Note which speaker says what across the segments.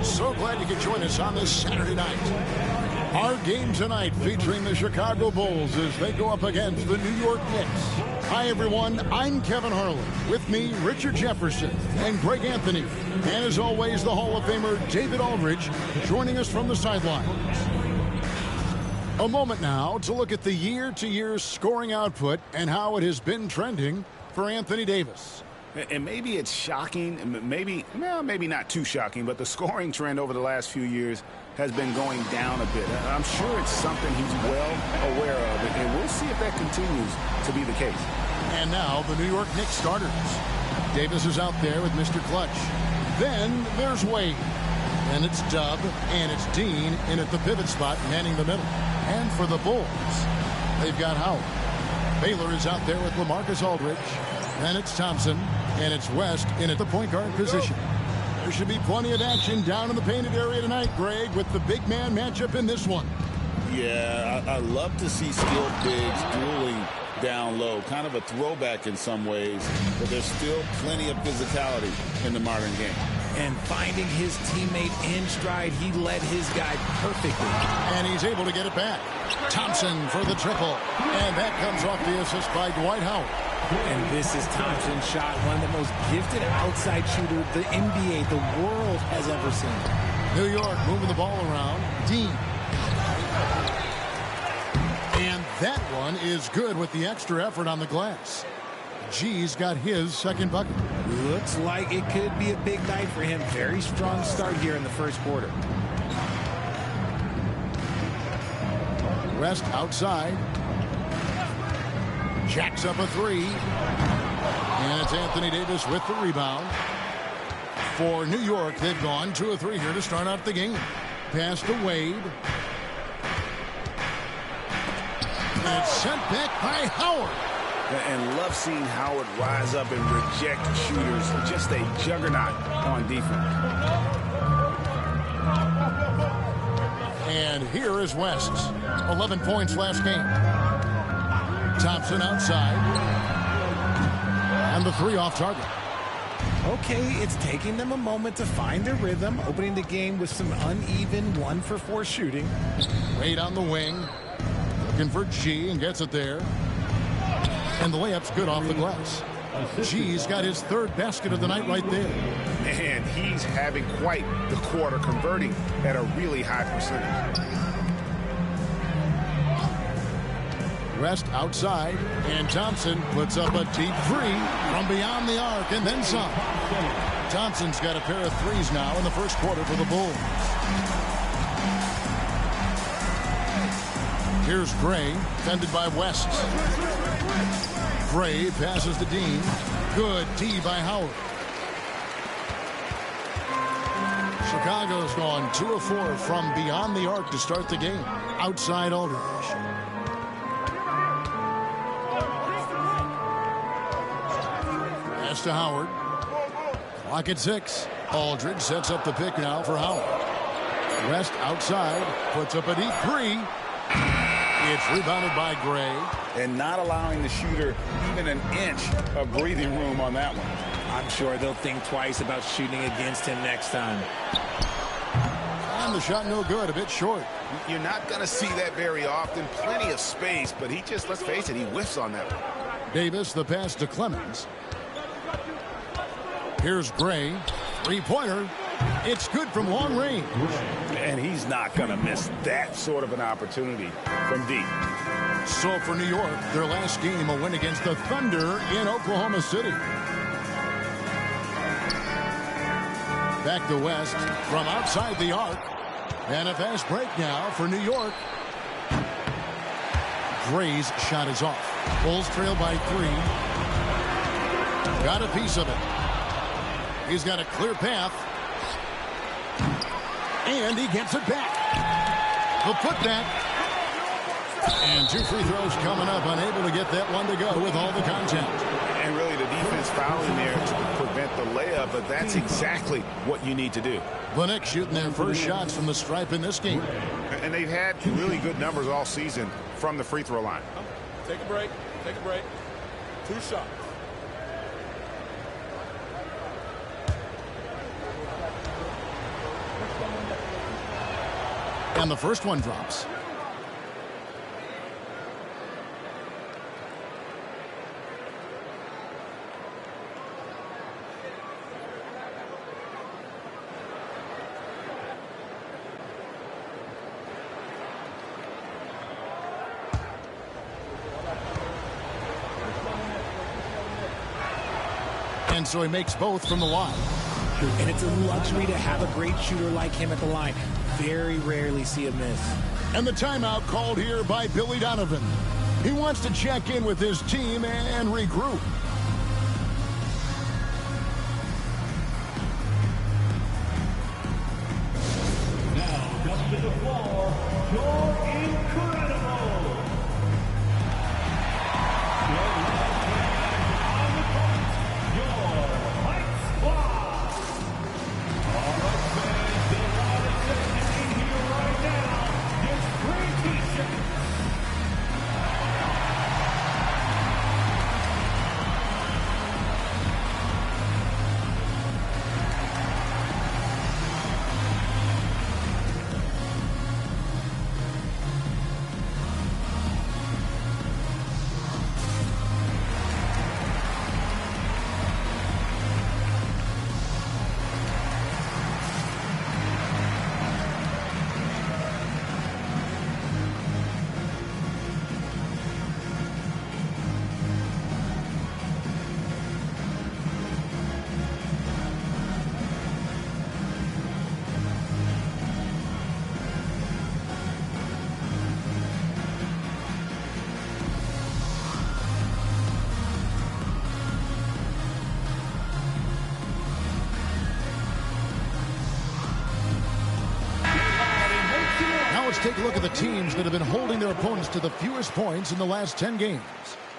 Speaker 1: So glad you could join us on this Saturday night. Our game tonight featuring the Chicago Bulls as they go up against the New York Knicks. Hi, everyone. I'm Kevin Harlan. With me, Richard Jefferson and Greg Anthony. And as always, the Hall of Famer David Aldridge joining us from the sidelines. A moment now to look at the year-to-year scoring output and how it has been trending for Anthony Davis.
Speaker 2: And maybe it's shocking, maybe not too shocking, but the scoring trend over the last few years has been going down a bit. I'm sure it's something he's well aware of, and we'll see if that continues to be the case.
Speaker 1: And now the New York Knicks starters. Davis is out there with Mr. Clutch. Then there's Wade. And it's Dub, and it's Dean in at the pivot spot, manning the middle. And for the Bulls, they've got Howard. Baylor is out there with LaMarcus Aldridge. And it's Thompson, and it's West in at the point guard position. There should be plenty of action down in the painted area tonight, Greg, with the big man matchup in this one.
Speaker 3: Yeah, I love to see skilled bigs dueling down low. Kind of a throwback in some ways, but there's still plenty of physicality in the modern game.
Speaker 4: And finding his teammate in stride, he led his guy perfectly.
Speaker 1: And he's able to get it back. Thompson for the triple. And that comes off the assist by Dwight Howard.
Speaker 4: And this is Thompson's shot, one of the most gifted outside shooters the NBA, the world has ever seen.
Speaker 1: New York moving the ball around. Dean. And that one is good with the extra effort on the glass. G's got his second bucket.
Speaker 4: Looks like it could be a big night for him. Very strong start here in the first quarter.
Speaker 1: West outside. Jacks up a three. And it's Anthony Davis with the rebound. For New York, they've gone 2 of 3 here to start out the game. Pass to Wade. And it's sent back by Howard.
Speaker 2: And love seeing Howard rise up and reject shooters. Just a juggernaut on defense.
Speaker 1: And here is West. 11 points last game. Thompson outside. And the 3 off target.
Speaker 4: Okay, it's taking them a moment to find their rhythm, opening the game with some uneven 1-for-4 shooting.
Speaker 1: Wade on the wing. Looking for G and gets it there. And the layup's good off the glass. G's got his 3rd basket of the night right there.
Speaker 2: And he's having quite the quarter, converting at a really high percentage.
Speaker 1: West outside, and Thompson puts up a deep 3 from beyond the arc, and then some. Thompson's got a pair of 3s now in the first quarter for the Bulls. Here's Gray, defended by West. Gray passes to Dean. Good D by Howard. Chicago's gone 2 of 4 from beyond the arc to start the game. Outside Aldridge. Pass to Howard. Clock at 6. Aldridge sets up the pick now for Howard. West outside. Puts up a deep 3. It's rebounded by Gray.
Speaker 2: And not allowing the shooter even an inch of breathing room on that one.
Speaker 4: I'm sure they'll think twice about shooting against him next time.
Speaker 1: And the shot no good, a bit short.
Speaker 2: You're not going to see that very often. Plenty of space, but he just, let's face it, he whiffs on that one.
Speaker 1: Davis, the pass to Clemens. Here's Gray. 3-pointer. It's good from long range.
Speaker 2: And he's not going to miss that sort of an opportunity from deep.
Speaker 1: So for New York, their last game, a win against the Thunder in Oklahoma City. Back to West from outside the arc. And a fast break now for New York. Gray's shot is off. Bulls trail by 3. Got a piece of it. He's got a clear path. And he gets it back. The putback. And 2 free throws coming up. Unable to get that one to go with all the contact.
Speaker 2: And really the defense fouling there to prevent the layup, but that's exactly what you need to do.
Speaker 1: The Knicks shooting their first shots from the stripe in this game.
Speaker 2: And they've had really good numbers all season from the free throw line.
Speaker 5: Take a break. Take a break. 2 shots.
Speaker 1: And the first one drops. And so he makes both from the line.
Speaker 4: And it's a luxury to have a great shooter like him at the line. Very rarely see a miss.
Speaker 1: And the timeout called here by Billy Donovan. He wants to check in with his team and regroup.
Speaker 6: Now comes to the floor, you're incredible.
Speaker 1: Take a look at the teams that have been holding their opponents to the fewest points in the last 10 games.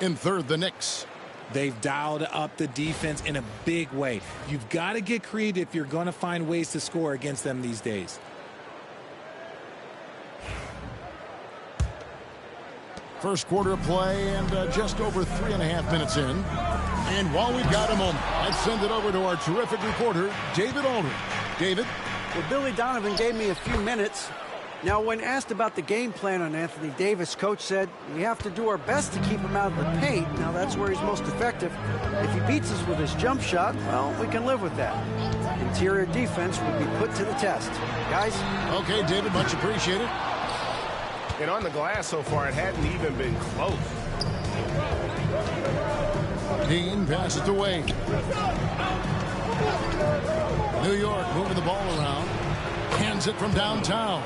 Speaker 1: In third, the Knicks.
Speaker 4: They've dialed up the defense in a big way. You've got to get creative if you're going to find ways to score against them these days.
Speaker 1: First quarter of play and just over 3.5 minutes in. And while we've got a moment, I'd send it over to our terrific reporter, David Aldridge. David?
Speaker 7: Well, Billy Donovan gave me a few minutes. Now, when asked about the game plan on Anthony Davis, coach said, we have to do our best to keep him out of the paint. Now, that's where he's most effective. If he beats us with his jump shot, well, we can live with that. Interior defense will be put to the test. Guys?
Speaker 1: Okay, David, much appreciated.
Speaker 2: And on the glass so far, it hadn't even been close.
Speaker 1: Dean passes away. New York moving the ball around. Hands it from downtown.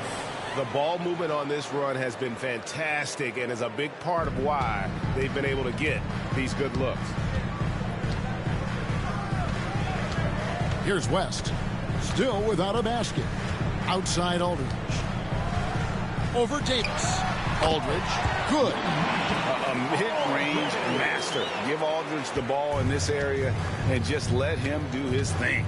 Speaker 2: The ball movement on this run has been fantastic and is a big part of why they've been able to get these good looks.
Speaker 1: Here's West. Still without a basket. Outside Aldridge. Over Davis. Aldridge. Good.
Speaker 2: A mid-range master. Give Aldridge the ball in this area and just let him do his thing.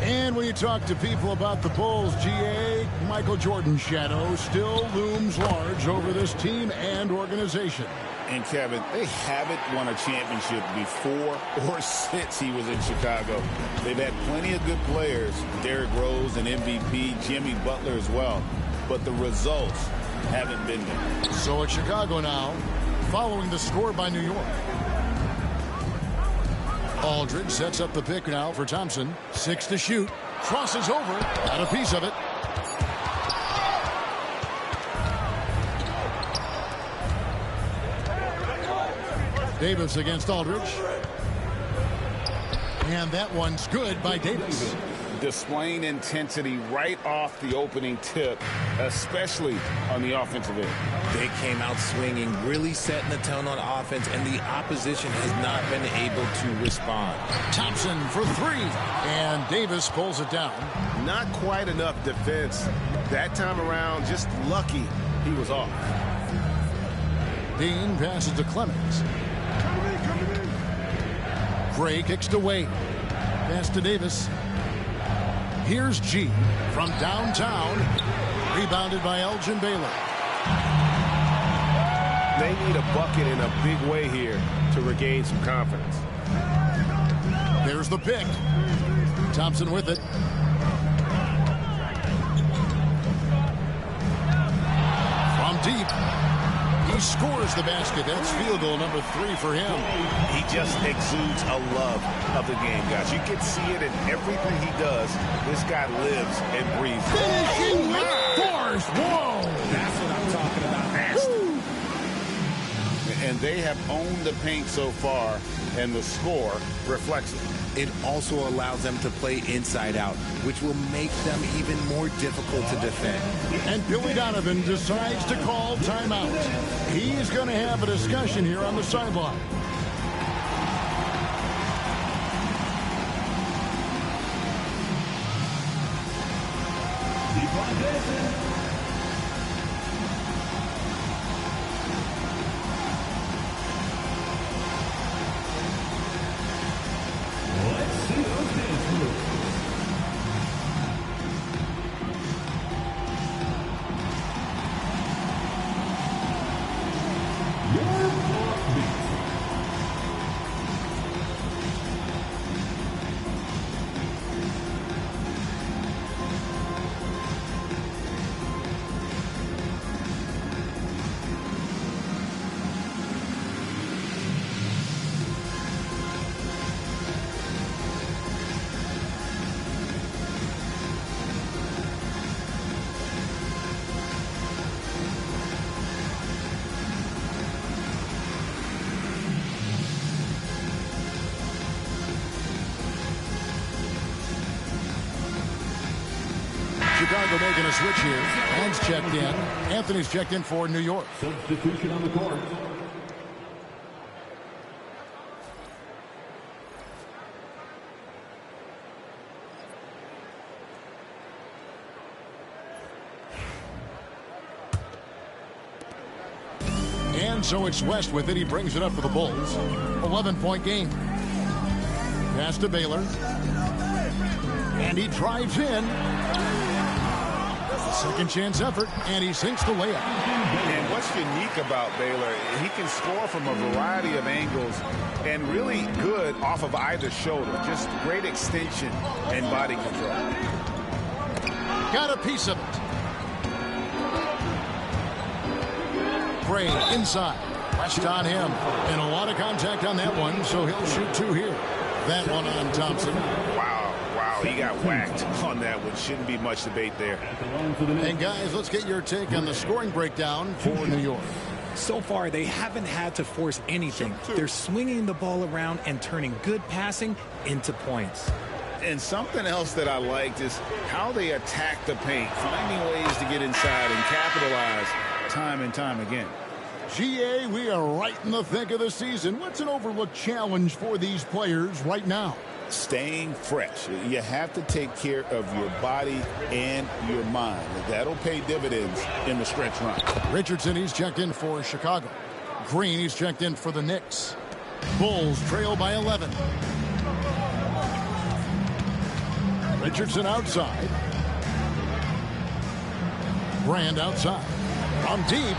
Speaker 1: And when you talk to people about the Bulls, GA, Michael Jordan's shadow still looms large over this team and organization.
Speaker 3: And Kevin, they haven't won a championship before or since he was in Chicago. They've had plenty of good players, Derrick Rose and MVP, Jimmy Butler as well. But the results haven't been there.
Speaker 1: So it's Chicago now, following the score by New York. Aldridge sets up the pick now for Thompson. 6 to shoot. Crosses over. Got a piece of it. Davis against Aldridge. And that one's good by Davis.
Speaker 3: Displaying intensity right off the opening tip, especially on the offensive end.
Speaker 4: They came out swinging, really setting the tone on offense, and the opposition has not been able to respond.
Speaker 1: Thompson for 3, and Davis pulls it down.
Speaker 2: Not quite enough defense. That time around, just lucky he was off.
Speaker 1: Dean passes to Clemens. Gray kicks to Wade. Pass to Davis. Here's G from downtown. Rebounded by Elgin Baylor.
Speaker 2: They need a bucket in a big way here to regain some confidence.
Speaker 1: There's the pick. Thompson with it. scores the basket. That's field goal number 3 for him.
Speaker 3: He just exudes a love of the game, guys. You can see it in everything he does. This guy lives and breathes.
Speaker 1: Finishing with force. Whoa!
Speaker 4: That's what I'm talking about. Nasty.
Speaker 3: And they have owned the paint so far, and the score reflects it.
Speaker 4: It also allows them to play inside out, which will make them even more difficult to defend.
Speaker 1: And Billy Donovan decides to call timeout. He's going to have a discussion here on the sideline. Chicago making a switch here. Hands checked in. Anthony's checked in for New York.
Speaker 6: Substitution on the court.
Speaker 1: And so it's West with it. He brings it up for the Bulls. 11-point game. Pass to Baylor. And he drives in. Second chance effort, and he sinks the layup.
Speaker 3: And what's unique about Baylor, he can score from a variety of angles and really good off of either shoulder. Just great extension and body control.
Speaker 1: Got a piece of it. Bray inside. West on him. And a lot of contact on that one, so he'll shoot 2 here. That one on Thompson.
Speaker 3: Wow, he got whacked on that one. Shouldn't be much debate there.
Speaker 1: And guys, let's get your take on the scoring breakdown for New York.
Speaker 4: So far, they haven't had to force anything. They're swinging the ball around and turning good passing into points.
Speaker 3: And something else that I liked is how they attack the paint, finding ways to get inside and capitalize time and time again.
Speaker 1: GA, we are right in the thick of the season. What's an overlooked challenge for these players right now?
Speaker 3: Staying fresh. You have to take care of your body and your mind. That'll pay dividends in the stretch run.
Speaker 1: Richardson, he's checked in for Chicago. Green, he's checked in for the Knicks. Bulls trail by 11. Richardson outside. Brand outside. From deep.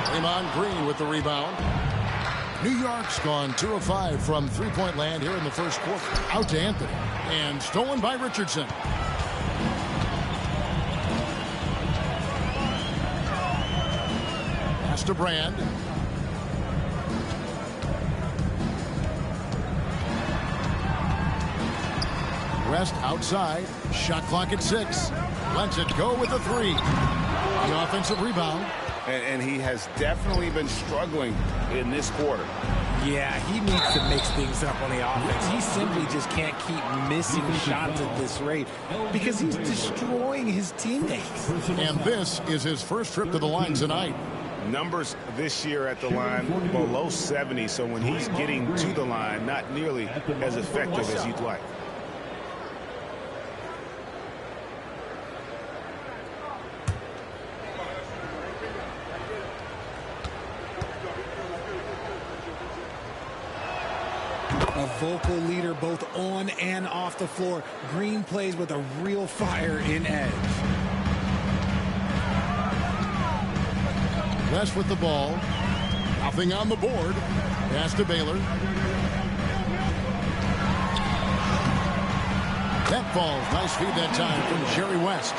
Speaker 1: Draymond Green with the rebound. New York's gone 2 of 5 from three-point land here in the first quarter. Out to Anthony. And stolen by Richardson. Pass to Brand. West outside. Shot clock at 6. Lets it go with a 3. The offensive rebound.
Speaker 3: And he has definitely been struggling in this quarter.
Speaker 4: Yeah, he needs to mix things up on the offense. He simply just can't keep missing shots at this rate because he's destroying his teammates.
Speaker 1: And this is his first trip to the line tonight.
Speaker 3: Numbers this year at the line below 70, so when he's getting to the line, not nearly as effective as you'd like.
Speaker 4: A vocal leader both on and off the floor. Green plays with a real fire in edge.
Speaker 1: West with the ball. Nothing on the board. Pass to Baylor. That falls. Nice feed that time from Jerry West.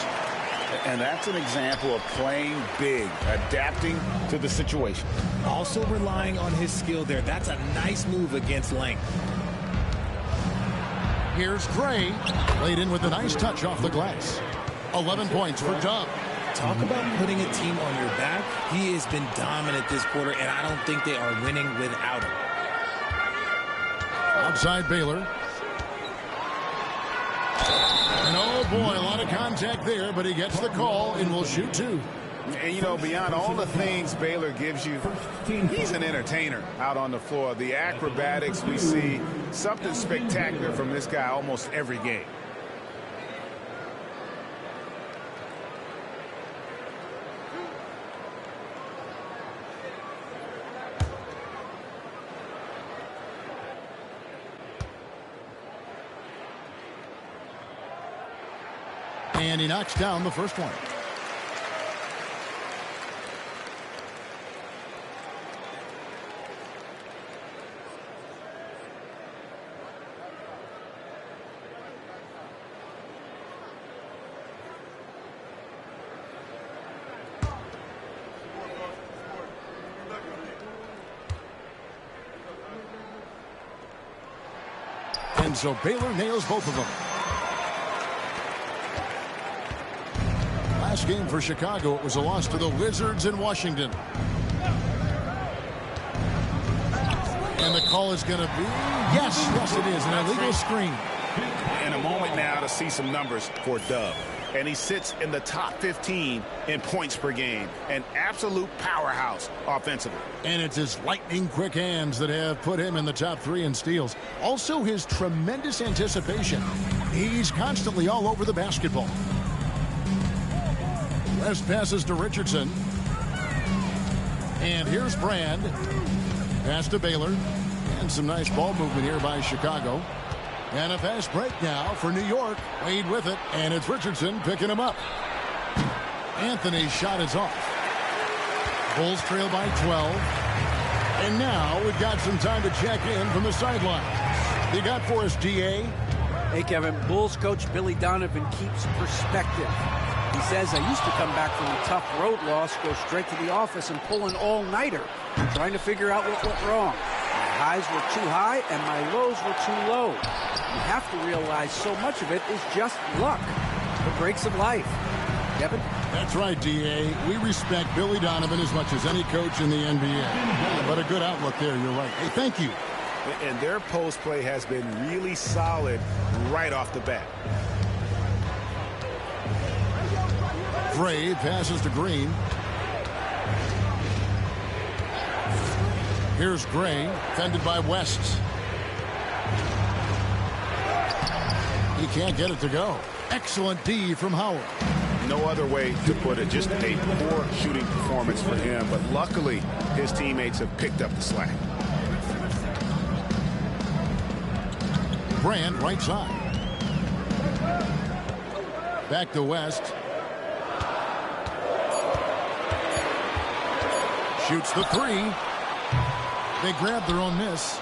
Speaker 2: And that's an example of playing big, adapting to the situation.
Speaker 4: Also relying on his skill there. That's a nice move against length.
Speaker 1: Here's Gray. Laid in with a nice touch off the glass. 11 points for Dub.
Speaker 4: Talk about putting a team on your back. He has been dominant this quarter, and I don't think they are winning without him.
Speaker 1: Outside Baylor. And oh boy, a lot of contact there, but he gets the call and will shoot two.
Speaker 2: And, you know, beyond all the things Baylor gives you, he's an entertainer out on the floor. The acrobatics we see, something spectacular from this guy almost every game.
Speaker 1: And he knocks down the first one. And so Baylor nails both of them. Last game for Chicago, it was a loss to the Wizards in Washington. And the call is going to be, yes, it is, an illegal screen.
Speaker 2: In a moment now to see some numbers for Dub. And he sits in the top 15 in points per game. An absolute powerhouse offensively.
Speaker 1: And it's his lightning quick hands that have put him in the top 3 in steals. Also his tremendous anticipation. He's constantly all over the basketball. West passes to Richardson. And here's Brand. Pass to Baylor. And some nice ball movement here by Chicago. And a fast break now for New York. Wade with it. And it's Richardson picking him up. Anthony's shot is off. Bulls trail by 12. And now we've got some time to check in from the sideline. You got for us, DA?
Speaker 7: Hey, Kevin, Bulls coach Billy Donovan keeps perspective. He says, I used to come back from a tough road loss, go straight to the office and pull an all-nighter, trying to figure out what went wrong. My highs were too high and my lows were too low. You have to realize so much of it is just luck, the breaks of life. Kevin?
Speaker 1: That's right, DA. We respect Billy Donovan as much as any coach in the NBA. But a good outlook there, you're right. Hey, thank you.
Speaker 2: And their post play has been really solid right off the bat.
Speaker 1: Gray passes to Green. Here's Gray, fended by West. He can't get it to go. Excellent D from Howard.
Speaker 2: No other way to put it. Just a poor shooting performance for him. But luckily, his teammates have picked up the slack.
Speaker 1: Brand right side. Back to West. Shoots the three. They grab their own miss.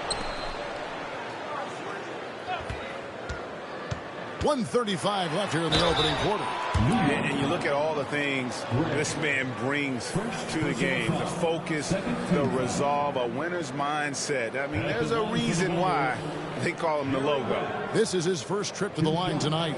Speaker 1: 1:35 left here in the opening quarter.
Speaker 2: And you look at all the things this man brings to the game. The focus, the resolve, a winner's mindset. I mean, there's a reason why they call him the logo.
Speaker 1: This is his first trip to the line tonight.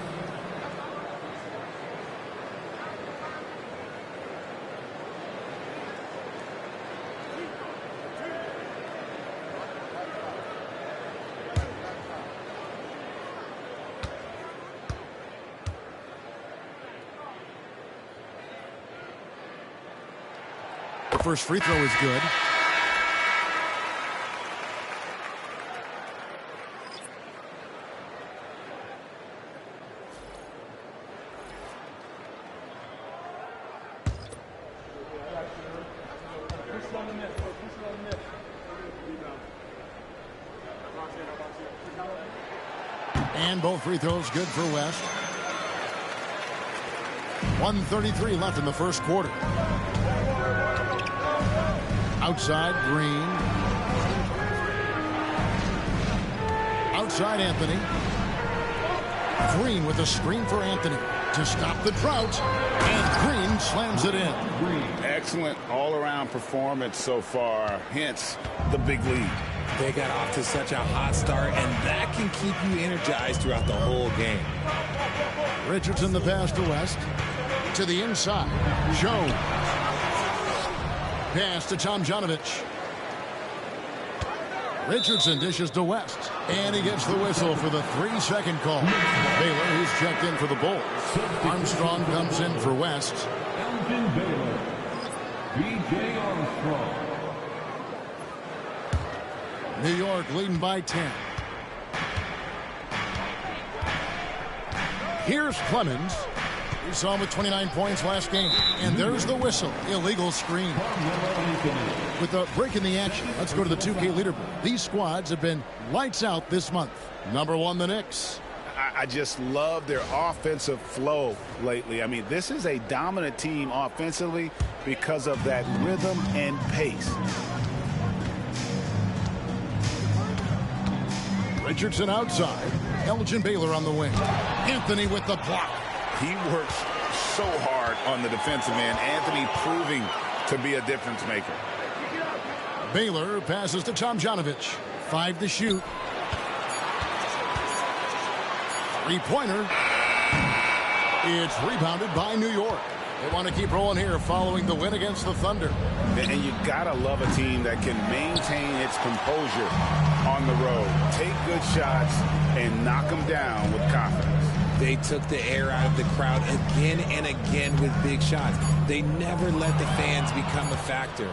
Speaker 1: The first free throw is good. And both free throws good for West. 1:33 left in the first quarter. Outside, Green. Outside, Anthony. Green with a screen for Anthony. to stop the drought, and Green slams it in.
Speaker 3: Excellent all-around performance so far, hence the big lead.
Speaker 4: They got off to such a hot start, and that can keep you energized throughout the whole game.
Speaker 1: Richardson the pass to West. To the inside. Jones. Pass to Tomjanovich. Richardson dishes to West. And he gets the whistle for the 3-second call. Baylor, who's checked in for the Bulls. Armstrong comes in for West.
Speaker 6: Elgin Baylor. B.J. Armstrong.
Speaker 1: New York leading by 10. Here's Clemens. We saw him with 29 points last game. And there's the whistle. Illegal screen. With a break in the action, let's go to the 2K leaderboard. These squads have been lights out this month. Number 1, the Knicks.
Speaker 3: I just love their offensive flow lately. I mean, this is a dominant team offensively because of that rhythm and pace.
Speaker 1: Richardson outside. Elgin Baylor on the wing. Anthony with the block.
Speaker 3: He works so hard on the defensive end. Anthony proving to be a difference maker.
Speaker 1: Baylor passes to Tomjanovich. 5 to shoot. 3-pointer. It's rebounded by New York. They want to keep rolling here following the win against the Thunder.
Speaker 3: And you gotta love a team that can maintain its composure on the road. Take good shots and knock them down with confidence.
Speaker 4: They took the air out of the crowd again and again with big shots. They never let the fans become a factor.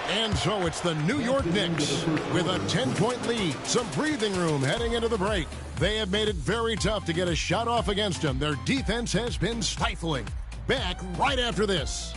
Speaker 1: And so it's the New York Knicks with a 10-point lead. Some breathing room heading into the break. They have made it very tough to get a shot off against them. Their defense has been stifling. Back right after this.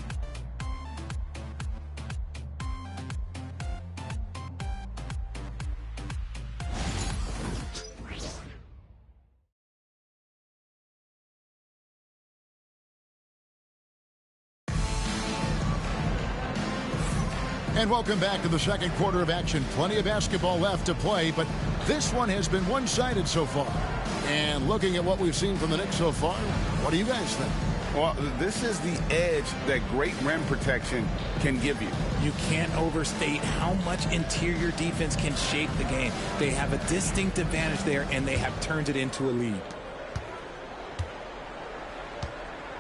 Speaker 1: And welcome back to the second quarter of action. Plenty of basketball left to play, but this one has been one-sided so far. And looking at what we've seen from the Knicks so far, what do you guys think?
Speaker 3: Well, this is the edge that great rim protection can give you.
Speaker 4: You can't overstate how much interior defense can shape the game. They have a distinct advantage there, and they have turned it into a lead.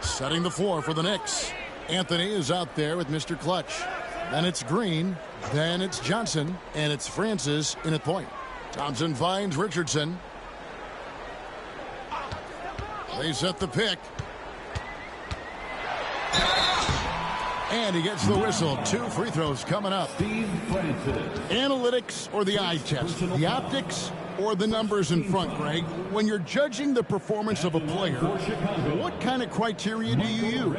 Speaker 1: Setting the floor for the Knicks. Anthony is out there with Mr. Clutch. Then it's Green. Then it's Johnson. And it's Francis in at point. Thompson finds Richardson. They set the pick. And he gets the whistle. 2 free throws coming up. Analytics or the eye test? The optics or the numbers in front, Greg? When you're judging the performance of a player, what kind of criteria do you use?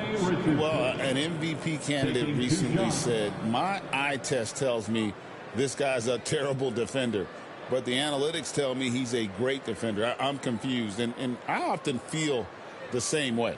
Speaker 3: Well, an MVP candidate recently said, my eye test tells me this guy's a terrible defender, but the analytics tell me he's a great defender. I'm confused, and I often feel the same way.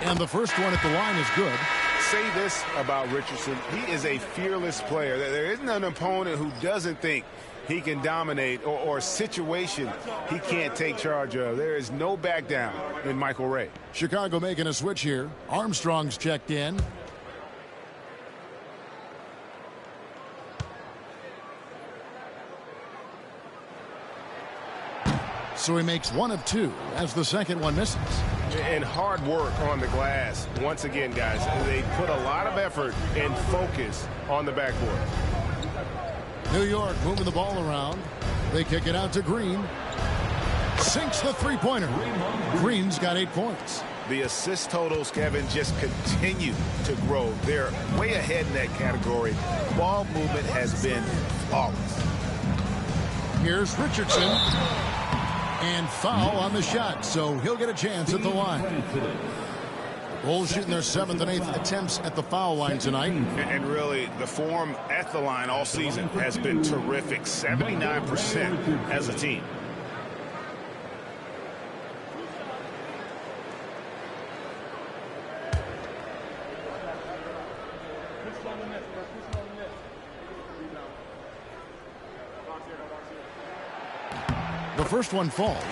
Speaker 1: And the first one at the line is good.
Speaker 2: Say this about Richardson. He is a fearless player. There isn't an opponent who doesn't think he can dominate or a situation he can't take charge of. There is no back down in Michael Ray.
Speaker 1: Chicago making a switch here. Armstrong's checked in. So he makes 1 of 2 as the second one misses.
Speaker 2: And hard work on the glass. Once again, guys, they put a lot of effort and focus on the backboard.
Speaker 1: New York moving the ball around. They kick it out to Green. Sinks the three-pointer. Green's got 8 points.
Speaker 2: The assist totals, Kevin, just continue to grow. They're way ahead in that category. Ball movement has been flawless.
Speaker 1: Here's Richardson. And foul on the shot, so he'll get a chance at the line. Bulls shooting their 7th and 8th attempts at the foul line tonight.
Speaker 2: And really, the form at the line all season has been terrific. 79% as a team.
Speaker 1: The first one falls.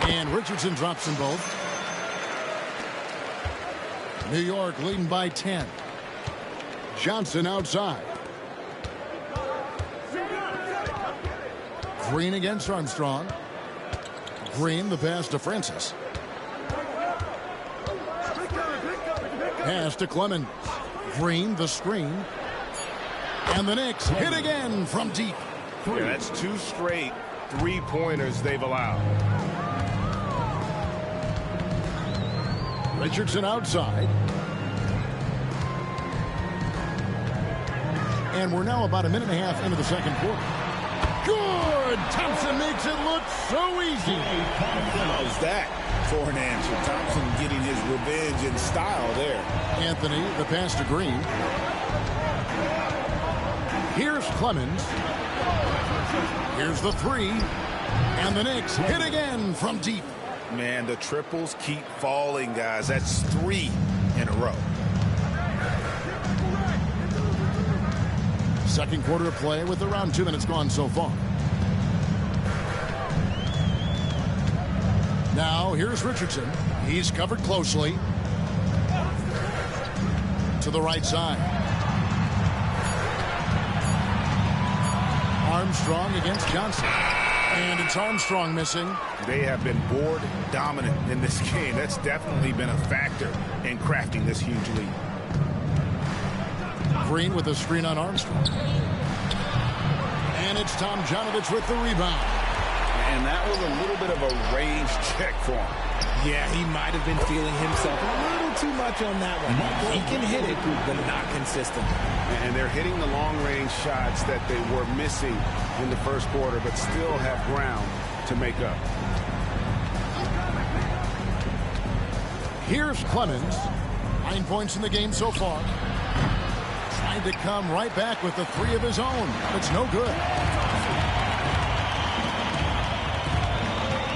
Speaker 1: And Richardson drops them both. New York leading by 10. Johnson outside. Green against Armstrong. Green the pass to Francis. Pass to Clemens. Green the screen. And the Knicks hit again from deep.
Speaker 2: Yeah, that's 2 straight three-pointers they've allowed.
Speaker 1: Richardson outside. And we're now about a minute and a half into the second quarter. Good! Thompson makes it look so easy.
Speaker 2: How's that for an answer? Thompson getting his revenge in style there.
Speaker 1: Anthony, the pass to Green. Here's Clemens. Here's the three. And the Knicks hit again from deep.
Speaker 2: Man, the triples keep falling, guys. That's 3 in a row.
Speaker 1: Second quarter of play with around 2 minutes gone so far. Now here's Richardson. He's covered closely. To the right side. Armstrong against Johnson. And it's Armstrong missing.
Speaker 2: They have been board dominant in this game. That's definitely been a factor in crafting this huge lead.
Speaker 1: Green with a screen on Armstrong. And it's Tom Janovich with the rebound.
Speaker 2: And that was a little bit of a range check for him.
Speaker 4: Yeah, he might have been feeling himself a little too much on that one. He can hit it, but not consistently.
Speaker 2: And they're hitting the long-range shots that they were missing in the first quarter, but still have ground to make up.
Speaker 1: Here's Clemens. 9 points in the game so far. Trying to come right back with the 3 of his own. It's no good.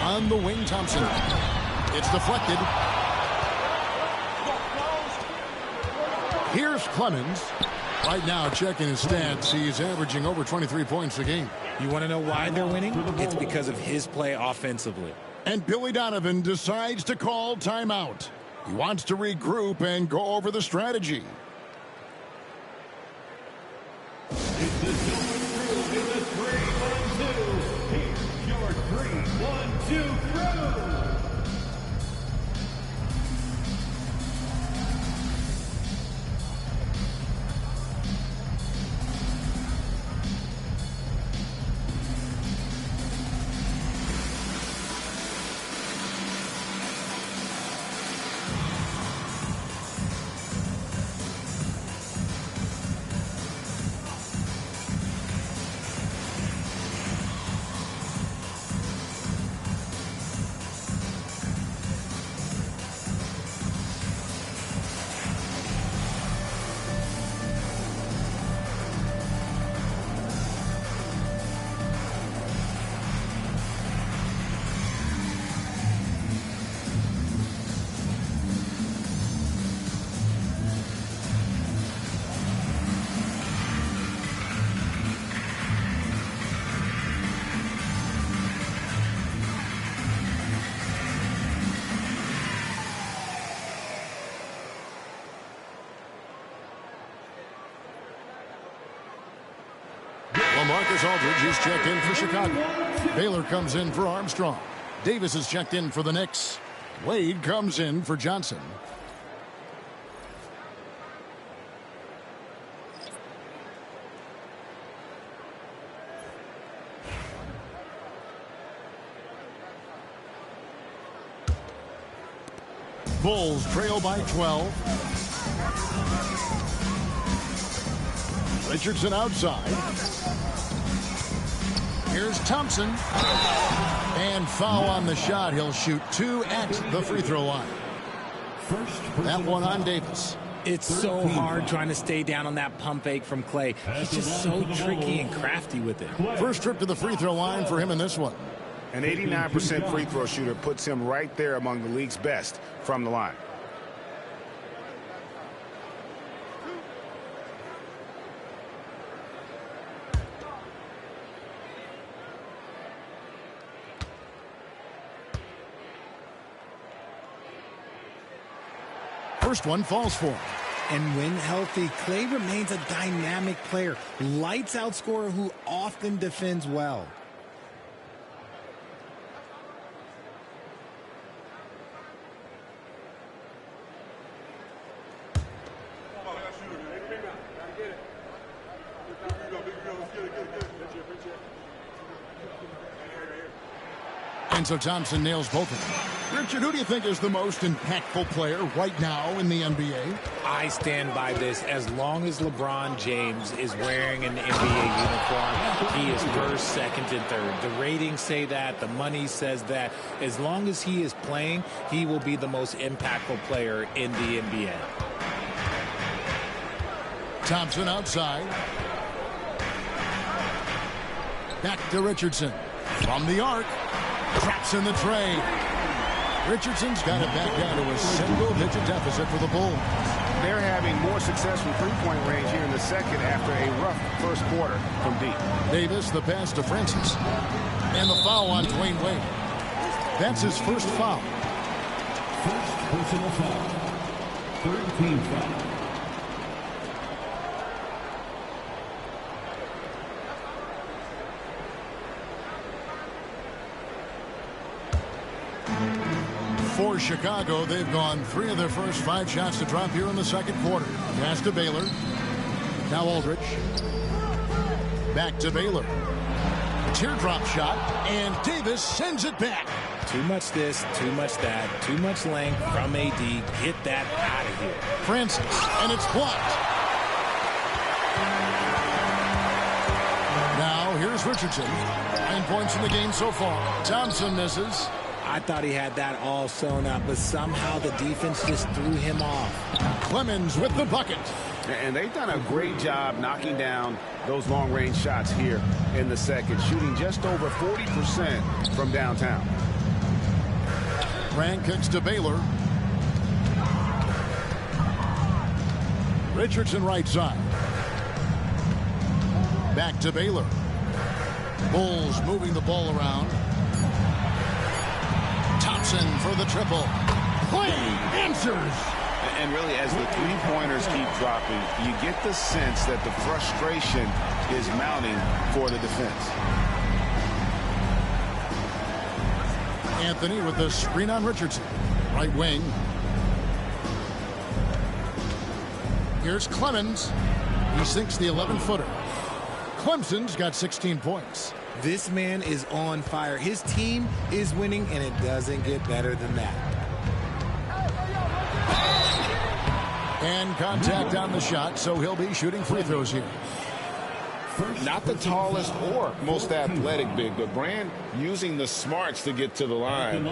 Speaker 1: On the wing, Thompson. It's deflected. Here's Clemens. Right now, checking his stats, he's averaging over 23 points a game.
Speaker 4: You want to know why they're winning? It's because of his play offensively.
Speaker 1: And Billy Donovan decides to call timeout. He wants to regroup and go over the strategy.
Speaker 6: It's the in the 3-1-2. Here's your 3-1-2 crew.
Speaker 1: Marcus Aldridge is checked in for Chicago. Baylor comes in for Armstrong. Davis is checked in for the Knicks. Wade comes in for Johnson. Bulls trail by 12. Richardson outside. Here's Here's Thompson. And foul on the shot. He'll shoot 2 at the free throw line. That one on Davis.
Speaker 4: It's so hard trying to stay down on that pump fake from Clay. He's just so tricky and crafty with it.
Speaker 1: First trip to the free throw line for him in this one.
Speaker 2: An 89% free throw shooter puts him right there among the league's best from the line.
Speaker 1: First one falls for him.
Speaker 4: And when healthy, Clay remains a dynamic player. Lights out scorer who often defends well.
Speaker 1: And so Thompson nails both of them. Richard, who do you think is the most impactful player right now in the NBA?
Speaker 4: I stand by this. As long as LeBron James is wearing an NBA uniform, he is first, second, and third. The ratings say that. The money says that. As long as he is playing, he will be the most impactful player in the NBA.
Speaker 1: Thompson outside. Back to Richardson. From the arc. Traps in the tray. Richardson's got it back down to a single-digit deficit for the Bulls.
Speaker 2: They're having more success from three-point range here in the second after a rough first quarter from deep.
Speaker 1: Davis, the pass to Francis. And the foul on Dwayne Wade. That's his first foul.
Speaker 6: First personal foul. Third team foul.
Speaker 1: For Chicago, they've gone 3 of their first 5 shots to drop here in the second quarter. Pass to Baylor. Now Aldridge. Back to Baylor. Teardrop shot, and Davis sends it back.
Speaker 4: Too much this, too much that, too much length from AD. Get that out of here.
Speaker 1: Francis, and it's blocked. Now here's Richardson. 9 points in the game so far. Thompson misses.
Speaker 4: I thought he had that all sewn up, but somehow the defense just threw him off.
Speaker 1: Clemens with the bucket.
Speaker 2: And they've done a great job knocking down those long-range shots here in the second, shooting just over 40% from downtown.
Speaker 1: Brand kicks to Baylor. Richardson right side. Back to Baylor. Bulls moving the ball around. Thompson for the triple. Clay answers.
Speaker 2: And really, as the three-pointers keep dropping, you get the sense that the frustration is mounting for the defense.
Speaker 1: Anthony with the screen on Richardson. Right wing. Here's Clemens. He sinks the 11-footer. Clemson's got 16 points.
Speaker 4: This man is on fire. His team is winning, and it doesn't get better than that.
Speaker 1: And contact on the shot, so he'll be shooting free throws here.
Speaker 3: Not the tallest or most athletic big, but Brand using the smarts to get to the line.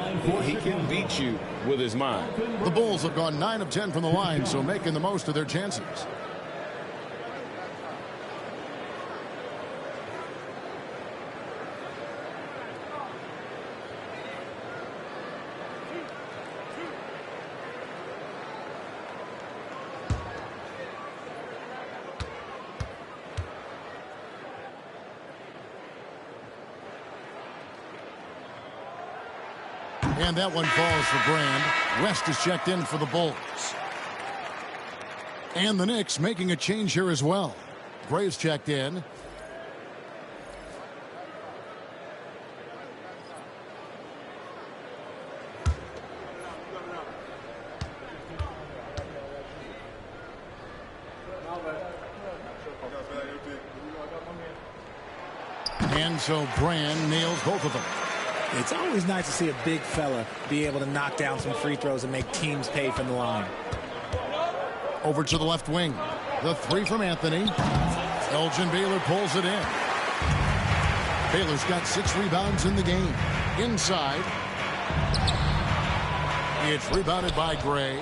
Speaker 3: He can beat you with his mind.
Speaker 1: The Bulls have gone 9 of 10 from the line, so making the most of their chances. And that one falls for Brand. West is checked in for the Bulls. And the Knicks making a change here as well. Gray's checked in. And so Brand nails both of them.
Speaker 4: It's always nice to see a big fella be able to knock down some free throws and make teams pay from the line.
Speaker 1: Over to the left wing. The 3 from Anthony. Elgin Baylor pulls it in. Baylor's got 6 rebounds in the game. Inside. It's rebounded by Gray.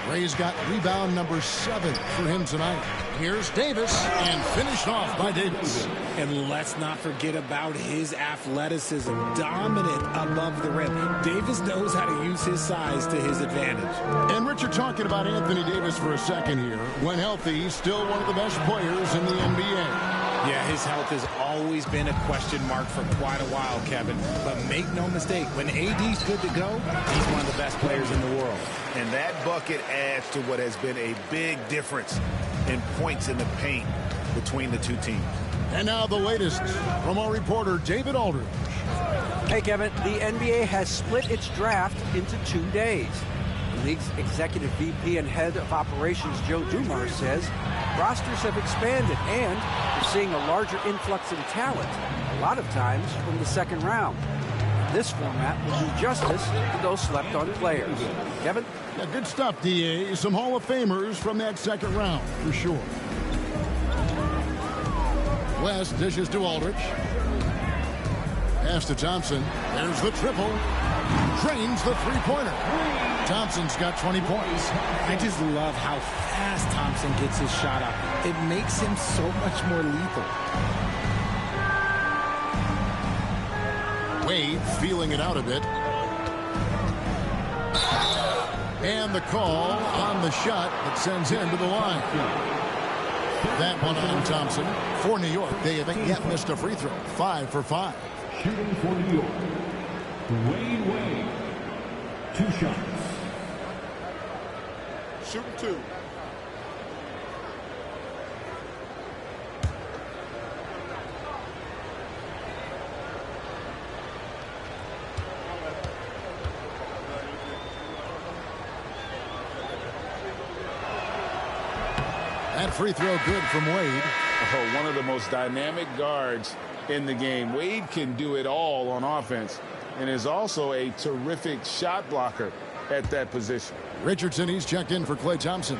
Speaker 1: Gray's got rebound number 7 for him tonight. Here's Davis, and finished off by Davis.
Speaker 4: And let's not forget about his athleticism. Dominant above the rim. Davis knows how to use his size to his advantage.
Speaker 1: And Richard, talking about Anthony Davis for a second here. When healthy, he's still one of the best players in the NBA.
Speaker 4: Yeah, his health has always been a question mark for quite a while, Kevin. But make no mistake, when AD's good to go, he's one of the best players in the world.
Speaker 2: And that bucket adds to what has been a big difference in points in the paint between the two teams.
Speaker 1: And now the latest from our reporter, David Aldridge.
Speaker 7: Hey, Kevin, the NBA has split its draft into 2 days. The league's executive VP and head of operations, Joe Dumars, says rosters have expanded and we're seeing a larger influx in talent, a lot of times from the second round. This format will do justice to those slept-on players. Kevin?
Speaker 1: Yeah, good stuff, D.A. Some Hall of Famers from that second round, for sure. West dishes to Aldridge. Pass to Thompson. There's the triple. Drains the three-pointer. Thompson's got 20 points.
Speaker 4: I just love how fast Thompson gets his shot up. It makes him so much more lethal.
Speaker 1: Wade feeling it out a bit. And the call on the shot that sends him to the line. That one on Thompson. For New York, they haven't yet missed a free throw. 5 for 5.
Speaker 6: Shooting for New York, Wade. 2 shots.
Speaker 5: Shooting 2.
Speaker 1: That free throw good from Wade.
Speaker 3: Oh, one of the most dynamic guards in the game. Wade can do it all on offense and is also a terrific shot blocker at that position.
Speaker 1: Richardson, he's checked in for Klay Thompson.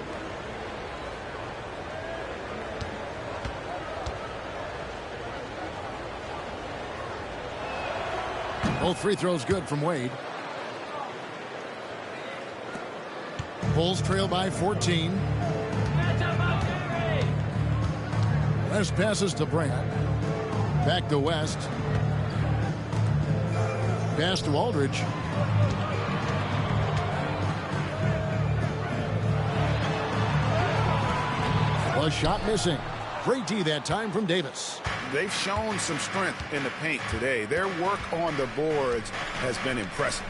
Speaker 1: Both free throws good from Wade. Bulls trail by 14. West passes to Brand. Back to West. Pass to Aldridge. A shot missing. Great D that time from Davis.
Speaker 2: They've shown some strength in the paint today. Their work on the boards has been impressive.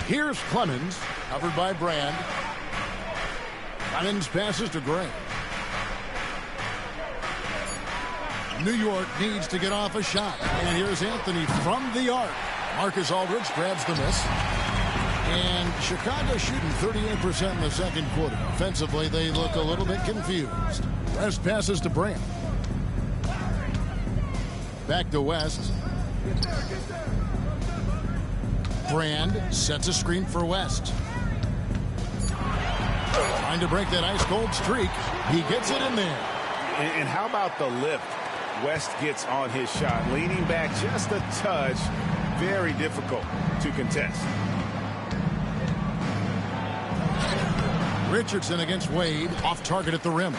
Speaker 1: Here's Clemens, covered by Brand. Clemens passes to Gray. New York needs to get off a shot. And here's Anthony from the arc. Marcus Aldridge grabs the miss. And Chicago shooting 38% in the second quarter. Offensively, they look a little bit confused. West passes to Brand. Back to West. Brand sets a screen for West. Trying to break that ice-cold streak. He gets it in there.
Speaker 2: And how about the lift West gets on his shot? Leaning back just a touch. Very difficult to contest.
Speaker 1: Richardson against Wade. Off target at the rim.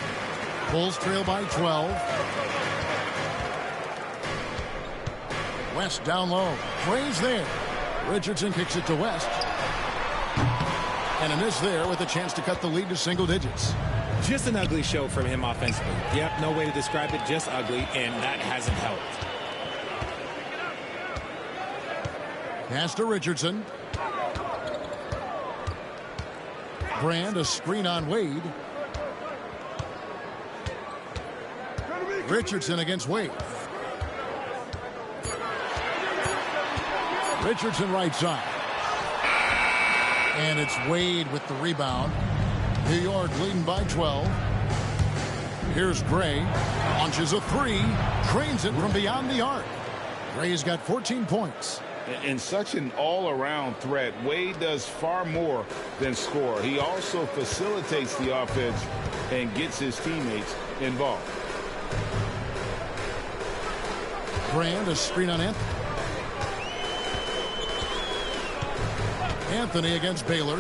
Speaker 1: Bulls trail by 12. West down low. Gray's there. Richardson kicks it to West. And a miss there with a chance to cut the lead to single digits.
Speaker 4: Just an ugly show from him offensively. Yep, no way to describe it, just ugly, and that hasn't helped.
Speaker 1: Pass to Richardson. Brand, a screen on Wade. Richardson against Wade. Richardson right side. And it's Wade with the rebound. New York leading by 12. Here's Gray. Launches a three. Trains it from beyond the arc. Gray's got 14 points.
Speaker 3: In such an all-around threat, Wade does far more than score. He also facilitates the offense and gets his teammates involved.
Speaker 1: Brand, a screen on Anthony. Anthony against Baylor.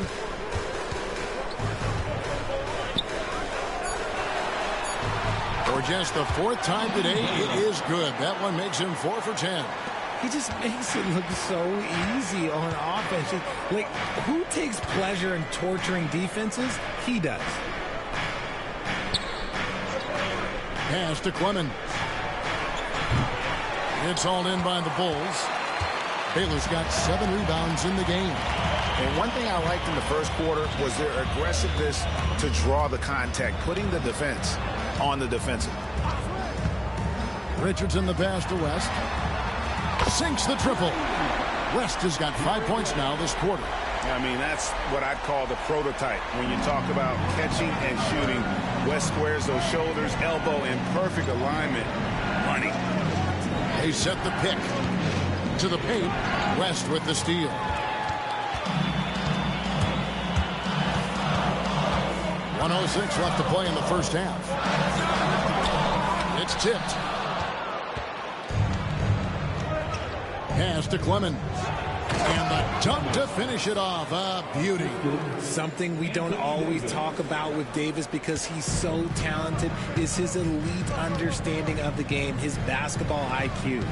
Speaker 1: For just the fourth time today, it is good. That one makes him 4 for 10.
Speaker 4: He just makes it look so easy on offense. Like, who takes pleasure in torturing defenses? He does.
Speaker 1: Pass to Clemens. It's all in by the Bulls. Baylor's got 7 rebounds in the game.
Speaker 2: And one thing I liked in the first quarter was their aggressiveness to draw the contact, putting the defense on the defensive.
Speaker 1: Richardson the pass to West. Sinks the triple. West has got 5 points now this quarter.
Speaker 2: I mean, that's what I'd call the prototype. When you talk about catching and shooting, West squares those shoulders, elbow in perfect alignment. Money.
Speaker 1: They set the pick. To the paint. West with the steal. .106 left to play in the first half. It's tipped. Pass to Clemens. And the dunk to finish it off. A beauty.
Speaker 4: Something we don't always talk about with Davis because he's so talented is his elite understanding of the game, his basketball IQ.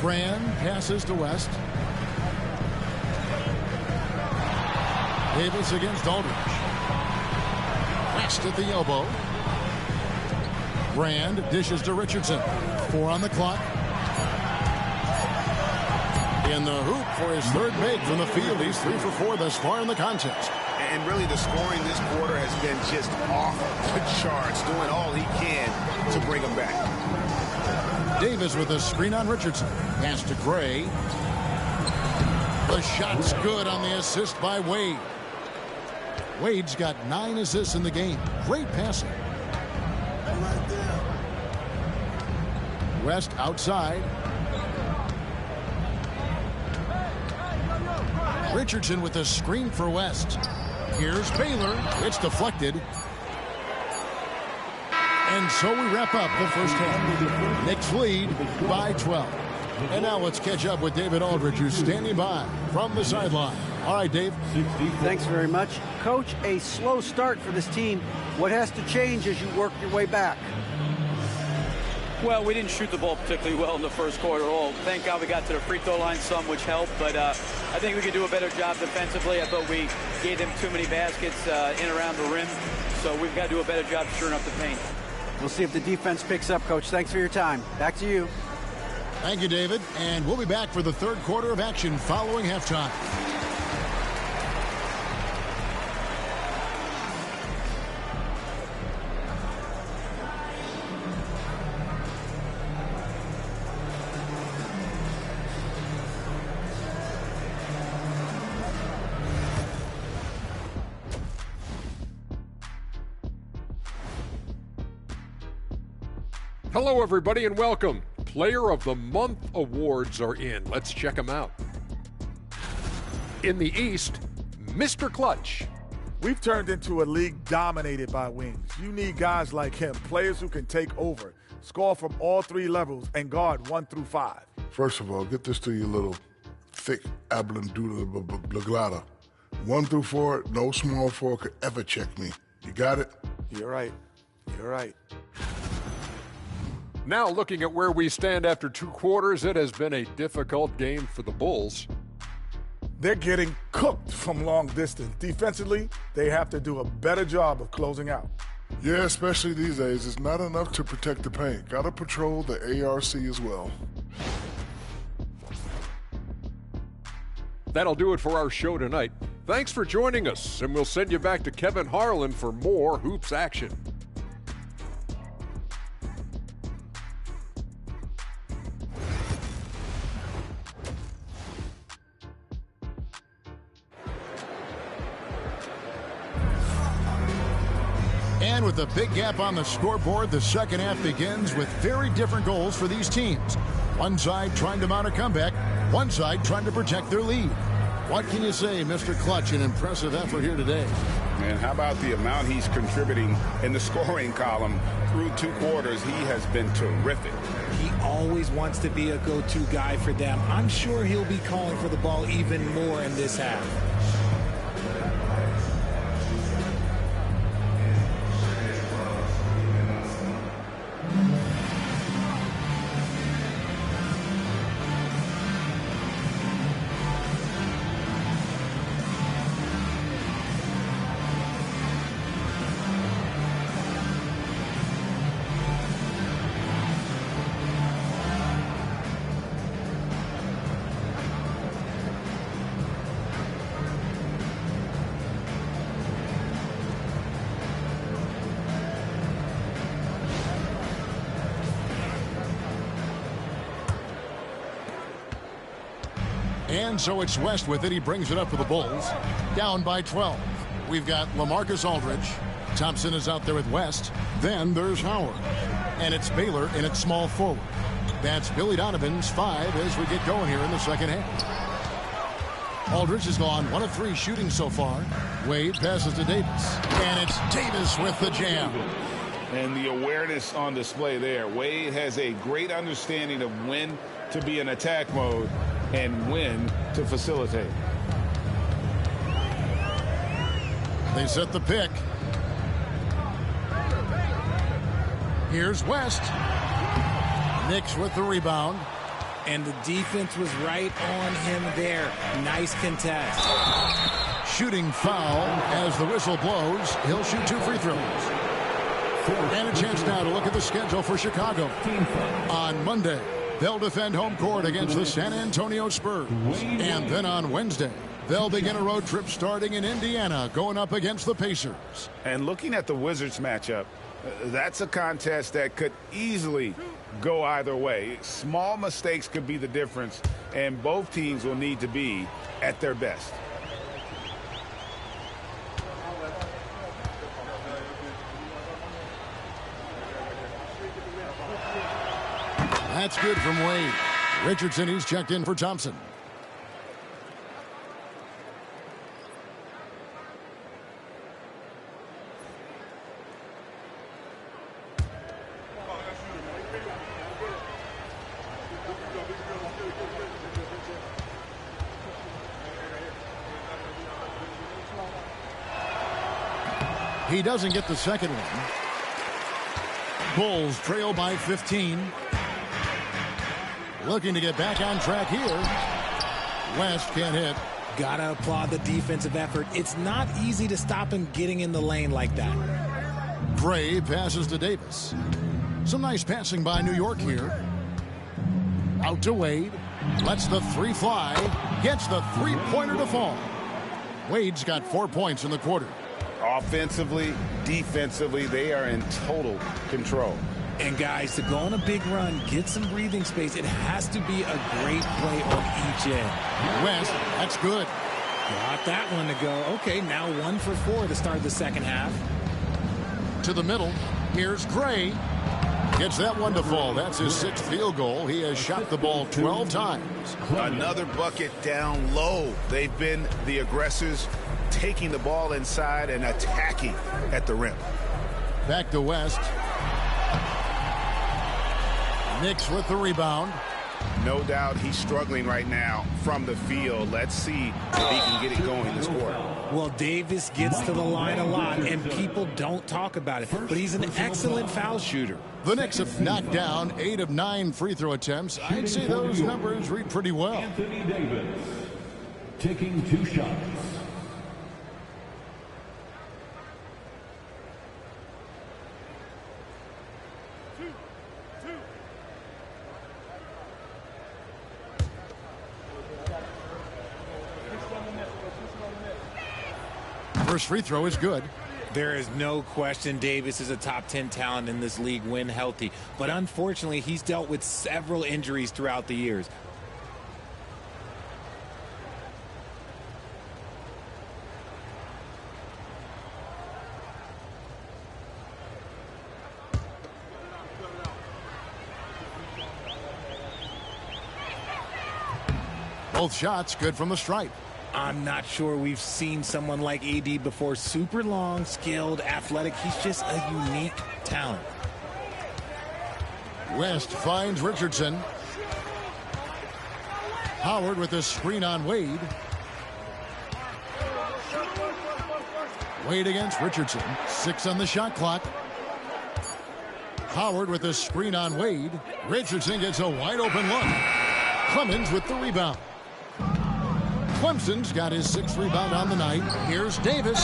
Speaker 1: Brand passes to West. Davis against Aldridge. West at the elbow. Brand dishes to Richardson. 4 on the clock. In the hoop for his third make from the field. He's 3 for 4 thus far in the contest.
Speaker 2: And really the scoring this quarter has been just off the charts, doing all he can to bring him back.
Speaker 1: Davis with a screen on Richardson. Pass to Gray. The shot's good on the assist by Wade. Wade's got 9 assists in the game. Great passing. West outside. Richardson with a screen for West. Here's Baylor. It's deflected. And so we wrap up the first half. Knicks lead by 12. And now let's catch up with David Aldridge, who's standing by from the sideline. All right, Dave.
Speaker 7: Thanks very much. Coach, a slow start for this team. What has to change as you work your way back?
Speaker 8: Well, we didn't shoot the ball particularly well in the first quarter at all. Thank God we got to the free throw line some, which helped. But I think we could do a better job defensively. I thought we gave them too many baskets in around the rim. So we've got to do a better job shoring up the paint.
Speaker 7: We'll see if the defense picks up, Coach. Thanks for your time. Back to you.
Speaker 1: Thank you, David. And we'll be back for the third quarter of action following halftime.
Speaker 9: Hello, everybody, and welcome. Player of the Month awards are in. Let's check them out. In the East, Mr. Clutch.
Speaker 5: We've turned into a league dominated by wings. You need guys like him, players who can take over, score from all 3 levels, and guard 1 through 5.
Speaker 10: First of all, get this to you little thick ablanduda. 1 through 4, no small 4 could ever check me. You got it?
Speaker 5: You're right. You're right.
Speaker 9: Now looking at where we stand after 2 quarters, it has been a difficult game for the Bulls.
Speaker 5: They're getting cooked from long distance. Defensively, they have to do a better job of closing out.
Speaker 10: Yeah, especially these days. It's not enough to protect the paint. Got to patrol the ARC as well.
Speaker 9: That'll do it for our show tonight. Thanks for joining us, and we'll send you back to Kevin Harlan for more Hoops action.
Speaker 1: And with a big gap on the scoreboard, the second half begins with very different goals for these teams. One side trying to mount a comeback, one side trying to protect their lead. What can you say, Mr. Clutch? An impressive effort here today.
Speaker 2: And how about the amount he's contributing in the scoring column through 2 quarters? He has been terrific.
Speaker 4: He always wants to be a go-to guy for them. I'm sure he'll be calling for the ball even more in this half.
Speaker 1: And so it's West with it. He brings it up for the Bulls. Down by 12. We've got LaMarcus Aldridge. Thompson is out there with West. Then there's Howard. And it's Baylor in its small forward. That's Billy Donovan's 5 as we get going here in the second half. Aldridge has gone 1 of 3 shooting so far. Wade passes to Davis. And it's Davis with the jam.
Speaker 2: And the awareness on display there. Wade has a great understanding of when to be in attack mode and when to facilitate.
Speaker 1: They set the pick. Here's West. Knicks with the rebound.
Speaker 4: And the defense was right on him there. Nice contest.
Speaker 1: Shooting foul as the whistle blows. He'll shoot 2 free throws. And a chance now to look at the schedule for Chicago. On Monday, they'll defend home court against the San Antonio Spurs. And then on Wednesday, they'll begin a road trip starting in Indiana, going up against the Pacers.
Speaker 2: And looking at the Wizards matchup, that's a contest that could easily go either way. Small mistakes could be the difference, and both teams will need to be at their best.
Speaker 1: That's good from Wade. Richardson, he's checked in for Thompson. He doesn't get the second one. Bulls trail by 15. Looking to get back on track here. West can't hit.
Speaker 4: Gotta applaud the defensive effort. It's not easy to stop him getting in the lane like that.
Speaker 1: Gray passes to Davis. Some nice passing by New York here. Out to Wade. Lets the 3 fly. Gets the 3-pointer to fall. Wade's got 4 points in the quarter.
Speaker 2: Offensively, defensively, they are in total control.
Speaker 4: And guys, to go on a big run, get some breathing space, it has to be a great play on each end.
Speaker 1: West, that's good.
Speaker 4: Got that one to go. Okay, now 1 for 4 to start the second half.
Speaker 1: To the middle. Here's Gray. Gets that one to fall. That's his 6th field goal. He has shot the ball 12 times.
Speaker 2: Another bucket down low. They've been the aggressors, taking the ball inside and attacking at the rim.
Speaker 1: Back to West. Knicks with the rebound.
Speaker 2: No doubt he's struggling right now from the field. Let's see if he can get it going this quarter.
Speaker 4: Well, Davis gets to the line a lot, and people don't talk about it, but he's an excellent foul shooter.
Speaker 1: The Knicks have knocked down 8 of 9 free throw attempts. I'd say those numbers read pretty well.
Speaker 6: Anthony Davis taking 2 shots.
Speaker 1: First free throw is good.
Speaker 4: There is no question Davis is a top 10 talent in this league when healthy. But unfortunately, he's dealt with several injuries throughout the years.
Speaker 1: Both shots good from the stripe.
Speaker 4: I'm not sure we've seen someone like AD before. Super long, skilled, athletic. He's just a unique talent.
Speaker 1: West finds Richardson. Howard with a screen on Wade. Wade against Richardson. 6 on the shot clock. Howard with a screen on Wade. Richardson gets a wide open look. Clemens with the rebound. Clemson's got his 6th rebound on the night. Here's Davis.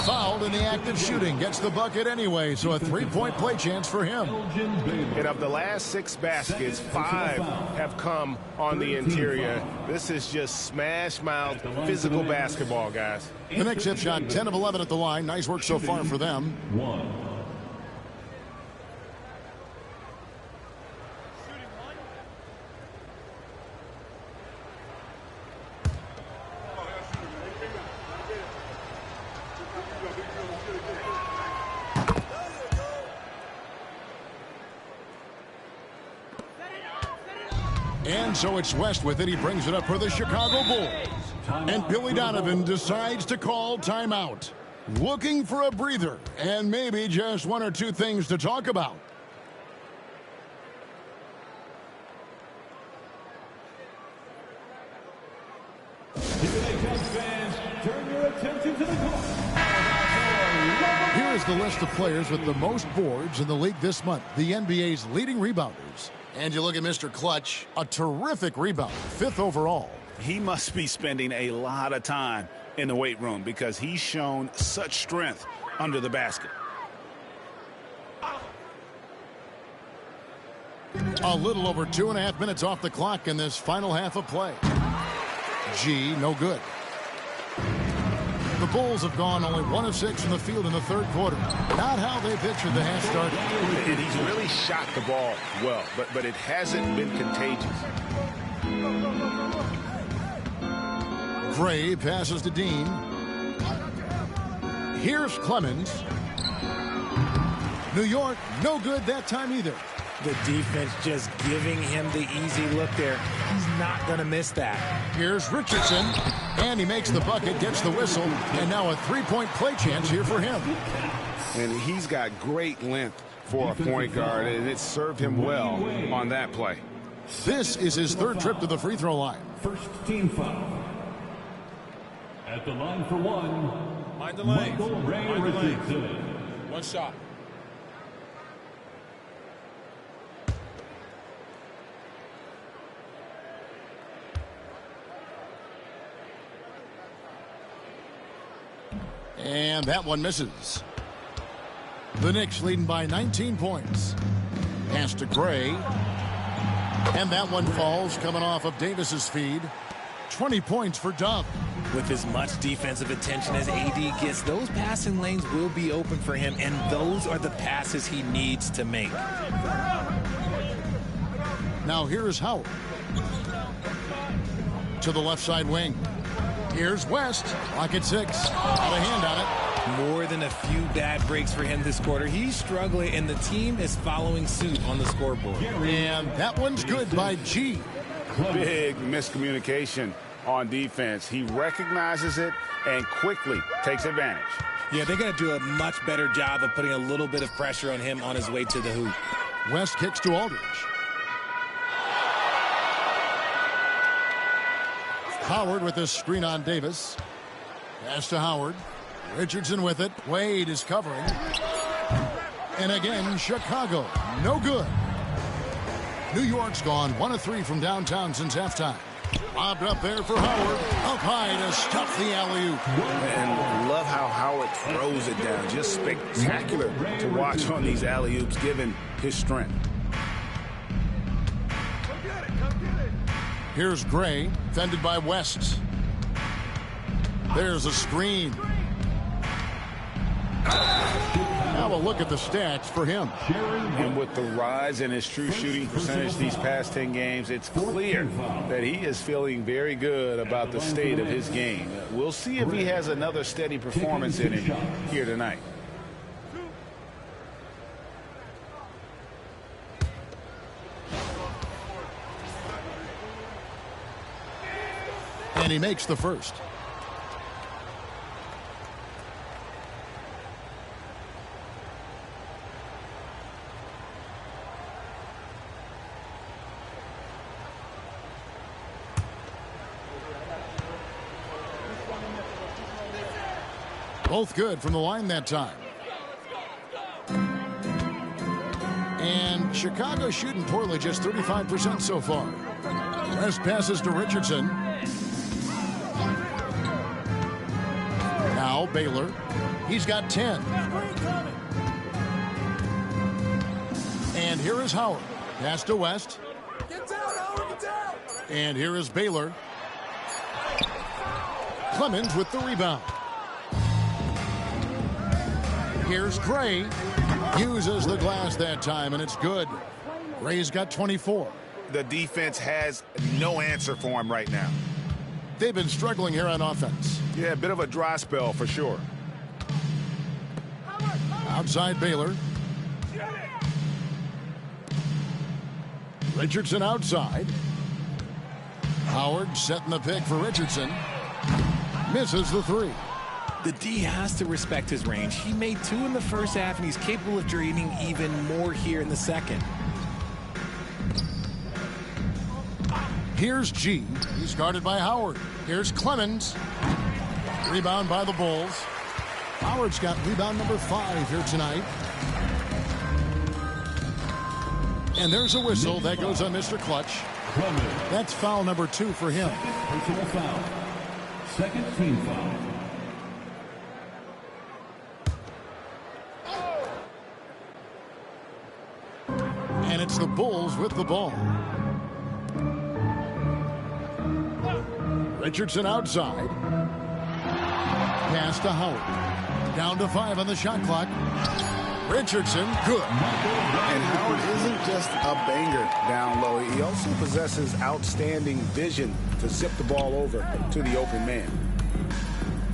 Speaker 1: Fouled in the act of shooting. Gets the bucket anyway, so a 3-point play chance for him.
Speaker 2: And of the last 6 baskets, 5 have come on the interior. This is just smash-mouth physical basketball, guys.
Speaker 1: The Knicks have shot 10 of 11 at the line. Nice work so far for them. And so it's West with it. He brings it up for the Chicago Bulls. And Billy Donovan decides to call timeout. Looking for a breather and maybe just 1 or 2 things to talk about. Here is the list of players with the most boards in the league this month. The NBA's leading rebounders. And you look at Mr. Clutch, a terrific rebounder, 5th overall.
Speaker 2: He must be spending a lot of time in the weight room because he's shown such strength under the basket.
Speaker 1: A little over 2.5 minutes off the clock in this final half of play. G, no good. The Bulls have gone only 1 of 6 from the field in the 3rd quarter. Not how they pictured the half start.
Speaker 2: And he's really shot the ball well, but it hasn't been contagious.
Speaker 1: Gray passes to Dean. Here's Clemens. New York, no good that time either.
Speaker 4: The defense just giving him the easy look there. He's not going to miss that.
Speaker 1: Here's Richardson, and he makes the bucket, gets the whistle, and now a 3-point play chance here for him.
Speaker 2: And he's got great length for a point guard, and it served him well on that play.
Speaker 1: This is his 3rd trip to the free throw line.
Speaker 6: First team foul. At the line for 1.
Speaker 11: Mind the lanes.
Speaker 6: Michael Ray Richardson.
Speaker 11: 1 shot.
Speaker 1: And that one misses. The Knicks leading by 19 points. Pass to Gray. And that one falls coming off of Davis's feed. 20 points for Dove.
Speaker 4: With as much defensive attention as AD gets, those passing lanes will be open for him, and those are the passes he needs to make.
Speaker 1: Now here's Howard. To the left side wing. Here's West. Clock at 6. Got a hand on it.
Speaker 4: More than a few bad breaks for him this quarter. He's struggling, and the team is following suit on the scoreboard.
Speaker 1: And that one's good by G.
Speaker 2: Big miscommunication on defense. He recognizes it and quickly takes advantage.
Speaker 4: Yeah, they're going to do a much better job of putting a little bit of pressure on him on his way to the hoop.
Speaker 1: West kicks to Aldridge. Howard with this screen on Davis. Pass to Howard. Richardson with it. Wade is covering. And again, Chicago. No good. New York's gone 1 of 3 from downtown since halftime. Lobbed up there for Howard. Up high to stuff the alley-oop.
Speaker 2: And love how Howard throws it down. Just spectacular to watch on these alley-oops given his strength.
Speaker 1: Here's Gray, fended by West. There's a screen. Now a look at the stats for him.
Speaker 2: And with the rise in his true shooting percentage these past 10 games, it's clear that he is feeling very good about the state of his game. We'll see if he has another steady performance in him here tonight.
Speaker 1: And he makes the first. Both good from the line that time. And Chicago shooting poorly, just 35% so far. West passes to Richardson. Now Baylor. He's got 10. And here is Howard. Pass to West.
Speaker 11: Get down, Howard, get down.
Speaker 1: And here is Baylor. Clemens with the rebound. Here's Gray. Uses the glass that time, and it's good. Gray's got 24.
Speaker 2: The defense has no answer for him right now.
Speaker 1: They've been struggling here on offense.
Speaker 2: Yeah, a bit of a dry spell for sure.
Speaker 1: Outside Baylor. Richardson outside. Howard setting the pick for Richardson. Misses the three.
Speaker 4: The D has to respect his range. He made 2 in the first half, and he's capable of draining even more here in the second.
Speaker 1: Here's G. He's guarded by Howard. Here's Clemens. Rebound by the Bulls. Howard's got rebound number 5 here tonight. And there's a whistle that goes on Mr. Clutch. That's foul number 2 for him.
Speaker 6: Personal foul. Second team foul.
Speaker 1: And it's the Bulls with the ball. Richardson outside. Pass to Howard. Down to 5 on the shot clock. Richardson, good.
Speaker 2: And Howard isn't just a banger down low. He also possesses outstanding vision to zip the ball over to the open man.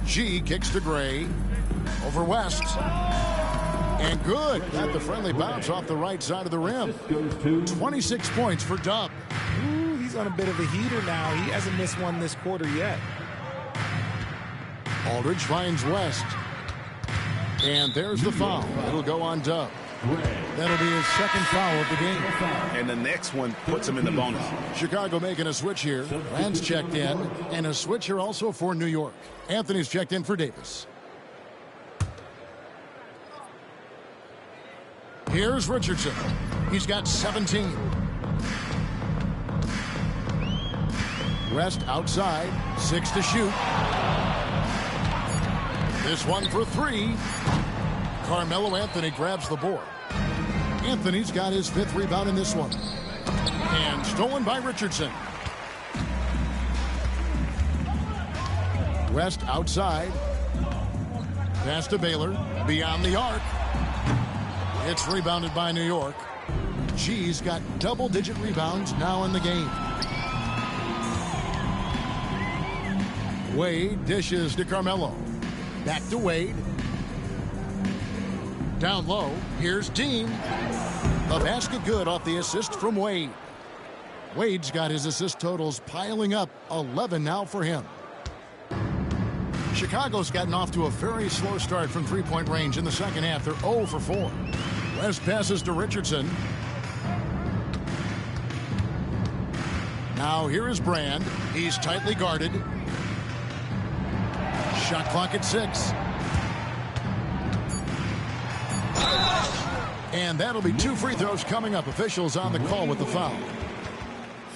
Speaker 1: G kicks to Gray. Over West. And good. Got the friendly bounce off the right side of the rim. 26 points for Dub.
Speaker 4: Ooh, he's on a bit of a heater now. He hasn't missed one this quarter yet.
Speaker 1: Aldridge finds West. And there's the foul. It'll go on Dub. That'll be his second foul of the game.
Speaker 2: And the next one puts him in the bonus.
Speaker 1: Chicago making a switch here. Rand's checked in. And a switch here also for New York. Anthony's checked in for Davis. Here's Richardson. He's got 17. West outside. 6 to shoot. This one for 3. Carmelo Anthony grabs the board. Anthony's got his 5th rebound in this one. And stolen by Richardson. West outside. Pass to Baylor. Beyond the arc. It's rebounded by New York. G's got double-digit rebounds now in the game. Wade dishes to Carmelo. Back to Wade. Down low. Here's Dean. The basket good off the assist from Wade. Wade's got his assist totals piling up. 11 now for him. Chicago's gotten off to a very slow start from three-point range in the second half. They're 0 for 4. West passes to Richardson. Now here is Brand. He's tightly guarded. Shot clock at 6. And that'll be 2 free throws coming up. Officials on the call with the foul.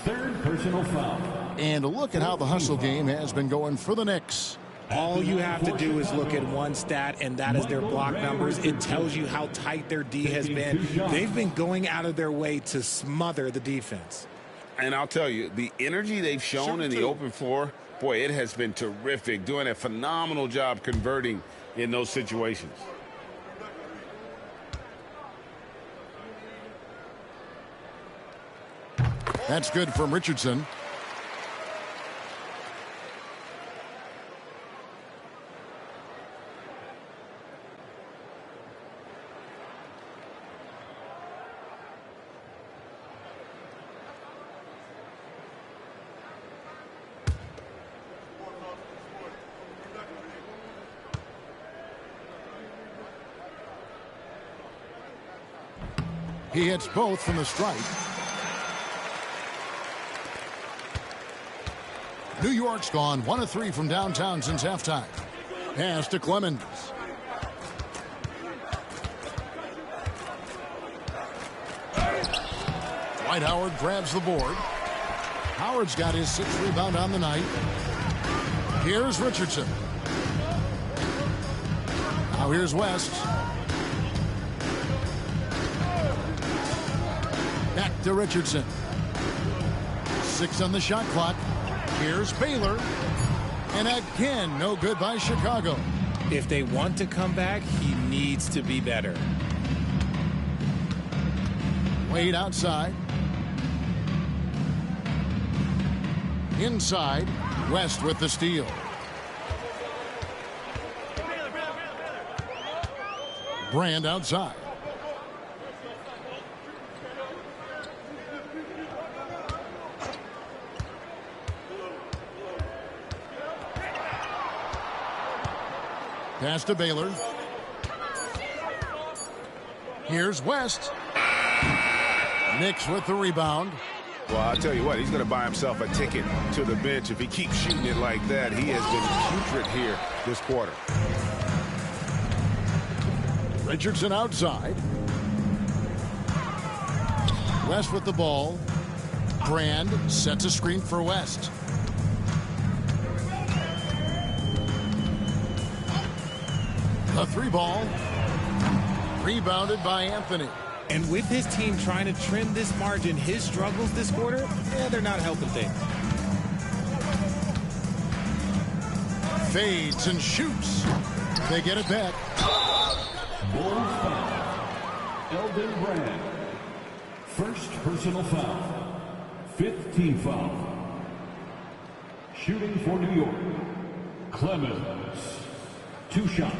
Speaker 6: Third personal foul.
Speaker 1: And a look at how the hustle game has been going for the Knicks.
Speaker 4: All you have to do is look at one stat, and that is their block numbers. It tells you how tight their D has been. They've been going out of their way to smother the defense.
Speaker 2: And I'll tell you, the energy they've shown in the open floor, boy, it has been terrific. Doing a phenomenal job converting in those situations.
Speaker 1: That's good from Richardson. He hits both from the stripe. New York's gone 1 of 3 from downtown since halftime. Pass to Clemens. Dwight Howard grabs the board. Howard's got his 6th rebound on the night. Here's Richardson. Now here's West. Back to Richardson. 6 on the shot clock. Here's Baylor. And again, no good by Chicago.
Speaker 4: If they want to come back, he needs to be better.
Speaker 1: Wade outside. Inside. West with the steal. Brand outside. Pass to Baylor. Here's West. Knicks with the rebound.
Speaker 2: Well, I'll tell you what, he's going to buy himself a ticket to the bench. If he keeps shooting it like that, he has been putrid here this quarter.
Speaker 1: Richardson outside. West with the ball. Brand sets a screen for West. A 3-ball. Rebounded by Anthony.
Speaker 4: And with his team trying to trim this margin, his struggles this quarter, they're not helping things.
Speaker 1: Fades and shoots. They get it back.
Speaker 6: Bulls foul. Elden Brand. First personal foul. 5th team foul. Shooting for New York. Clemens. 2 shots.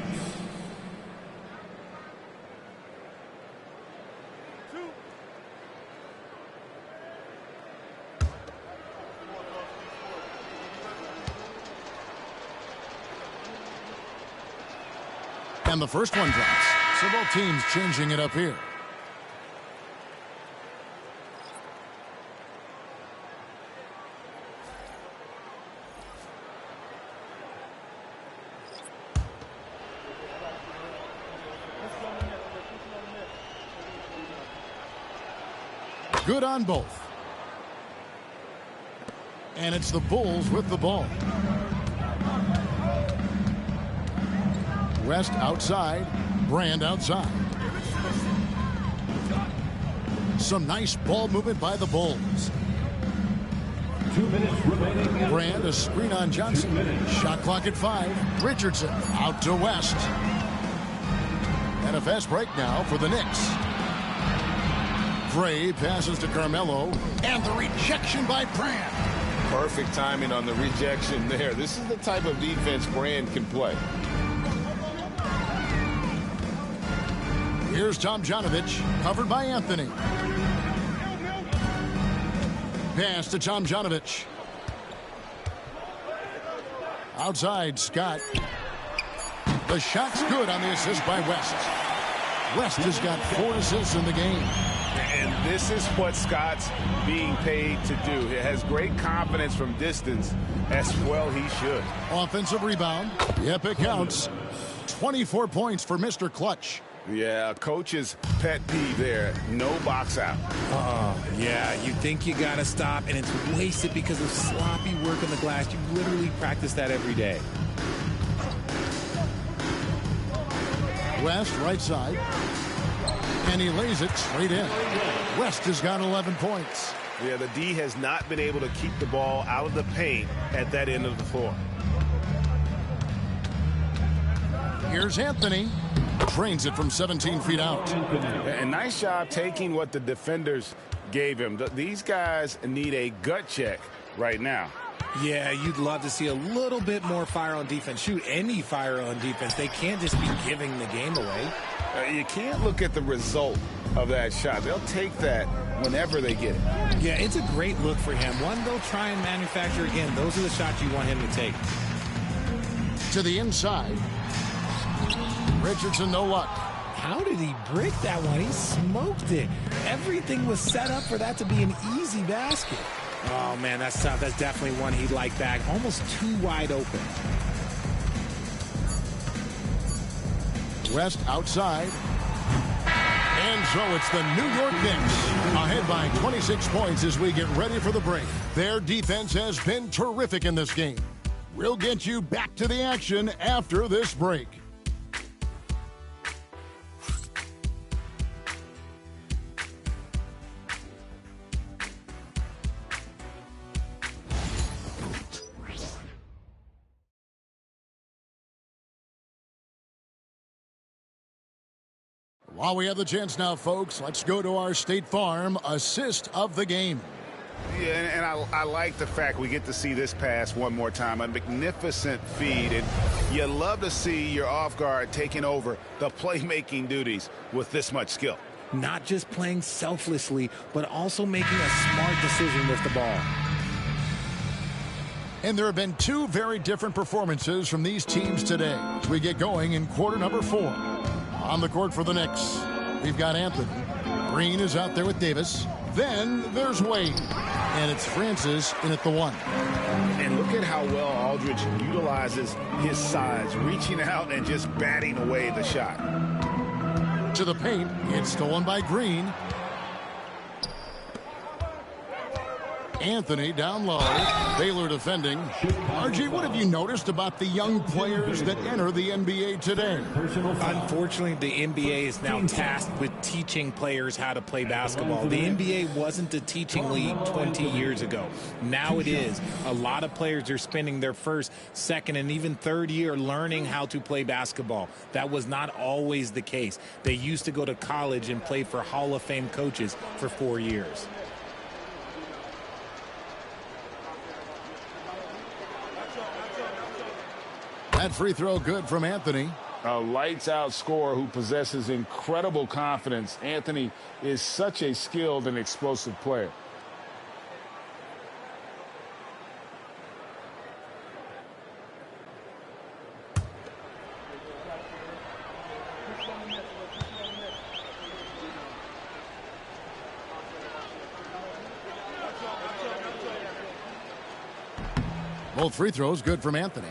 Speaker 1: And the first one drops. So both teams changing it up here. Good on both. And it's the Bulls with the ball. West outside. Brand outside. Some nice ball movement by the Bulls.
Speaker 6: 2 minutes remaining.
Speaker 1: Brand, a screen on Johnson. Shot clock at 5. Richardson out to West. And a fast break now for the Knicks. Gray passes to Carmelo. And the rejection by Brand.
Speaker 3: Perfect timing on the rejection there. This is the type of defense Brand can play.
Speaker 1: Here's Tomjanovich, covered by Anthony. Pass to Tomjanovich. Outside, Scott. The shot's good on the assist by West. West has got 4 assists in the game.
Speaker 2: And this is what Scott's being paid to do. He has great confidence from distance, as well he should.
Speaker 1: Offensive rebound. Yep, it counts. 24 points for Mr. Clutch.
Speaker 2: Yeah, coach's pet peeve there. No box out.
Speaker 4: Yeah, you think you got to stop, and it's wasted because of sloppy work on the glass. You literally practice that every day.
Speaker 1: West, right side. And he lays it straight in. West has got 11 points.
Speaker 2: Yeah, the D has not been able to keep the ball out of the paint at that end of the floor.
Speaker 1: Here's Anthony. Trains it from 17 feet out.
Speaker 2: And nice job taking what the defenders gave him. These guys need a gut check right now.
Speaker 4: Yeah, you'd love to see a little bit more fire on defense. Shoot, any fire on defense. They can't just be giving the game away.
Speaker 2: You can't look at the result of that shot. They'll take that whenever they get it.
Speaker 4: Yeah, it's a great look for him. One, they'll try and manufacture again. Those are the shots you want him to take.
Speaker 1: To the inside. Richardson, no luck.
Speaker 4: How did he brick that one? He smoked it. Everything was set up for that to be an easy basket. Oh, man, that's tough. That's definitely one he'd like back. Almost too wide open.
Speaker 1: West outside. And so it's the New York Knicks ahead by 26 points as we get ready for the break. Their defense has been terrific in this game. We'll get you back to the action after this break. While we have the chance now, folks, let's go to our State Farm assist of the game.
Speaker 2: Yeah, and I like the fact we get to see this pass one more time. A magnificent feed, and you love to see your off guard taking over the playmaking duties with this much skill.
Speaker 4: Not just playing selflessly, but also making a smart decision with the ball.
Speaker 1: And there have been two very different performances from these teams today as we get going in quarter number 4. On the court for the Knicks, we've got Anthony. Green is out there with Davis. Then there's Wade. And it's Francis in at the 1.
Speaker 2: And look at how well Aldridge utilizes his size, reaching out and just batting away the shot.
Speaker 1: To the paint, it's stolen by Green. Anthony down low. Baylor defending. RG, what have you noticed about the young players that enter the NBA today?
Speaker 4: Unfortunately, the NBA is now tasked with teaching players how to play basketball. The NBA wasn't a teaching league 20 years ago. Now it is. A lot of players are spending their first, second, and even third year learning how to play basketball. That was not always the case. They used to go to college and play for Hall of Fame coaches for 4 years.
Speaker 1: That free throw good from Anthony.
Speaker 3: A lights-out scorer who possesses incredible confidence. Anthony is such a skilled and explosive player.
Speaker 1: Both free throws good from Anthony.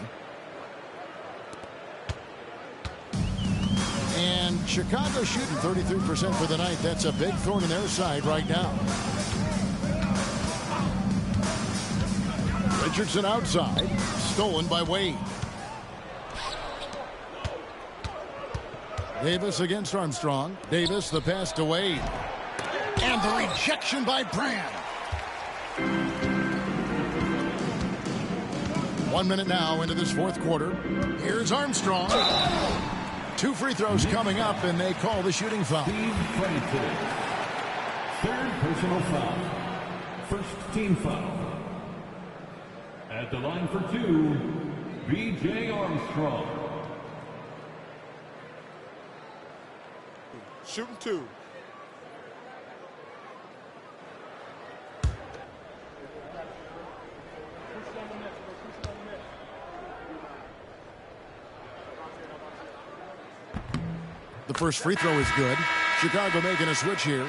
Speaker 1: And Chicago shooting 33% for the night. That's a big thorn in their side right now. Richardson outside. Stolen by Wade. Davis against Armstrong. Davis the pass to Wade. And the rejection by Brand. 1 minute now into this fourth quarter. Here's Armstrong. 2 free throws coming up, and they call the shooting foul.
Speaker 6: Third personal foul. First team foul. At the line for 2, B.J. Armstrong.
Speaker 5: Shooting 2.
Speaker 1: The first free throw is good. Chicago making a switch here.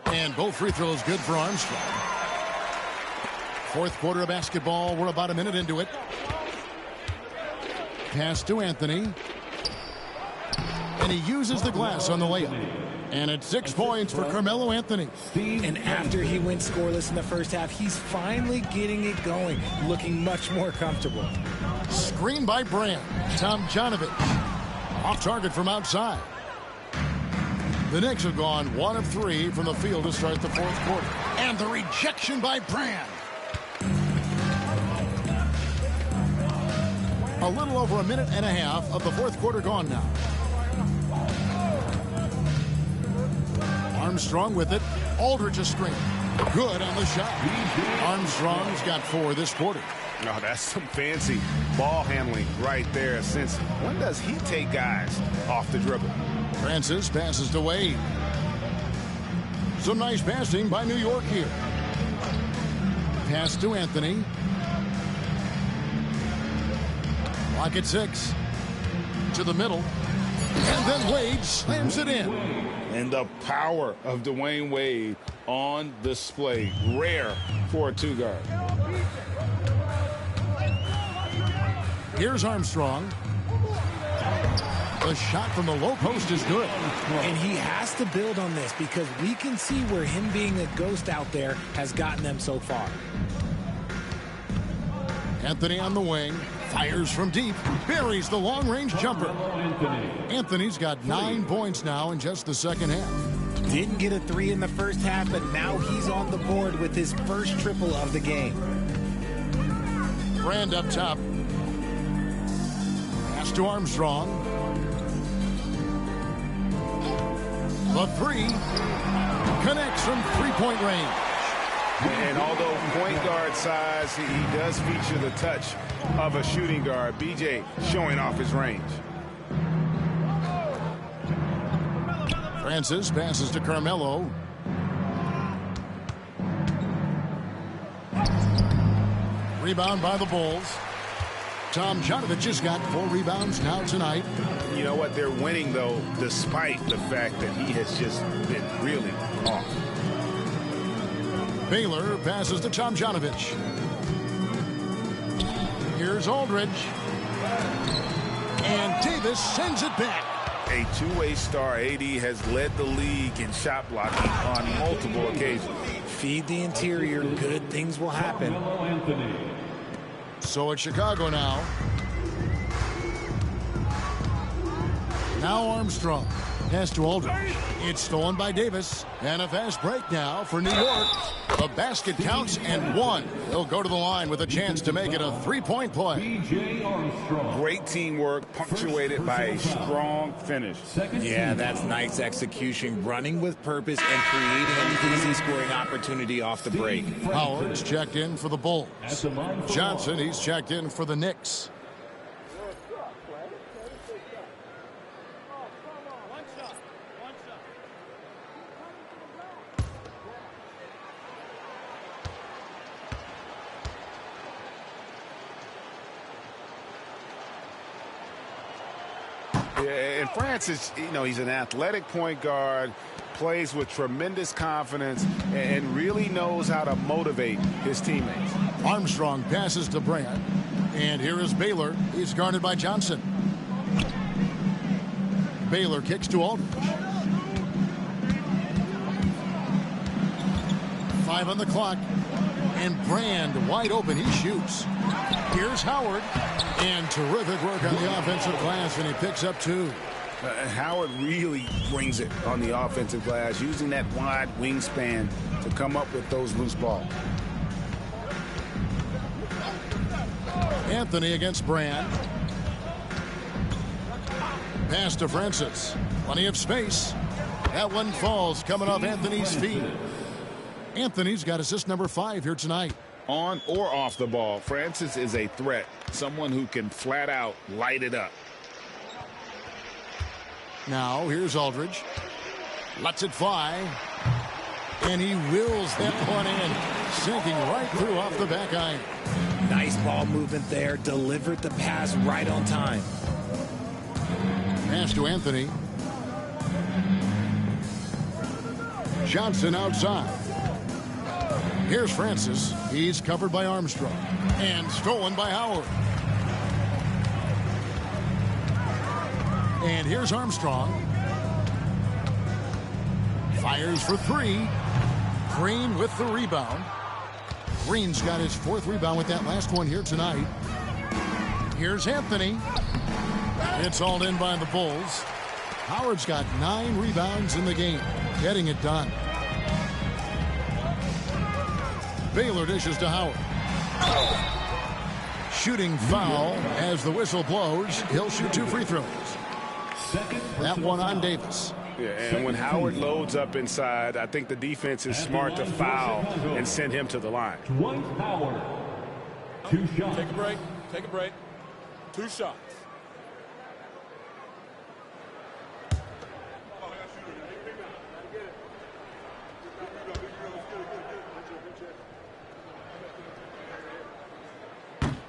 Speaker 1: And both free throws good for Armstrong. Fourth quarter of basketball. We're about a minute into it. Pass to Anthony. And he uses the glass on the layup. And it's 6 points for Carmelo Anthony.
Speaker 4: And after he went scoreless in the first half, he's finally getting it going, looking much more comfortable.
Speaker 1: Screen by Brand. Tomjanovich. Off target from outside. The Knicks have gone 1 of 3 from the field to start the fourth quarter. And the rejection by Brand. A little over a minute and a half of the fourth quarter gone now. Armstrong with it. Aldridge a screen. Good on the shot. Armstrong's got 4 this quarter.
Speaker 2: Oh, that's some fancy ball handling right there. Since when does he take guys off the dribble?
Speaker 1: Francis passes to Wade. Some nice passing by New York here. Pass to Anthony. Clock at 6. To the middle. And then Wade slams it in.
Speaker 3: And the power of Dwayne Wade on display. Rare for a two-guard.
Speaker 1: Here's Armstrong. The shot from the low post is good.
Speaker 4: And he has to build on this because we can see where him being a ghost out there has gotten them so far.
Speaker 1: Anthony on the wing. Fires from deep. Buries the long-range jumper. Anthony's got 9 points now in just the second half.
Speaker 4: Didn't get a 3 in the first half, but now he's on the board with his first triple of the game.
Speaker 1: Brand up top. Pass to Armstrong. The 3 connects from three-point range.
Speaker 3: And although point guard size, he does feature the touch of a shooting guard. BJ showing off his range.
Speaker 1: Francis passes to Carmelo. Rebound by the Bulls. Tom Jonovich has got 4 rebounds now tonight.
Speaker 3: You know what? They're winning, though, despite the fact that he has just been really off.
Speaker 1: Baylor passes to Tom Jonovich. Here's Aldridge. And Davis sends it back.
Speaker 3: A two-way star. AD has led the league in shot blocking on multiple occasions.
Speaker 4: Feed the interior. Good things will happen.
Speaker 1: So it's Chicago now. Now Armstrong. Pass to Aldridge. It's stolen by Davis. And a fast break now for New York. The basket counts and 1. He'll go to the line with a chance to make it a 3-point play.
Speaker 3: Great teamwork punctuated by a strong finish.
Speaker 4: Yeah, that's nice execution. Running with purpose and creating an easy scoring opportunity off the break.
Speaker 1: Howard's checked in for the Bulls. Johnson, he's checked in for the Knicks.
Speaker 3: And Francis, you know, he's an athletic point guard, plays with tremendous confidence, and really knows how to motivate his teammates.
Speaker 1: Armstrong passes to Bryant. And here is Baylor. He's guarded by Johnson. Baylor kicks to Aldridge. 5 on the clock. And Brand wide open. He shoots. Here's Howard. And terrific work on the offensive glass, and he picks up 2.
Speaker 3: Howard really brings it on the offensive glass, using that wide wingspan to come up with those loose balls.
Speaker 1: Anthony against Brand. Pass to Francis. Plenty of space. That one falls coming off Anthony's feet. Anthony's got assist number 5 here tonight.
Speaker 3: On or off the ball, Francis is a threat. Someone who can flat out light it up.
Speaker 1: Now, here's Aldridge. Lets it fly. And he wills that one in. Sinking right through off the back iron.
Speaker 4: Nice ball movement there. Delivered the pass right on time.
Speaker 1: Pass to Anthony. Johnson outside. Here's Francis. He's covered by Armstrong. And stolen by Howard. And here's Armstrong. Fires for 3. Green with the rebound. Green's got his 4th rebound with that last one here tonight. Here's Anthony. It's hauled in by the Bulls. Howard's got 9 rebounds in the game. Getting it done. Baylor dishes to Howard. Shooting foul as the whistle blows. He'll shoot 2 free throws. That one on Davis.
Speaker 3: Yeah, and when Howard loads up inside, I think the defense is smart to foul and send him to the line.
Speaker 6: Dwight Howard. 2 shots.
Speaker 11: Take a break. Take a break. 2 shots.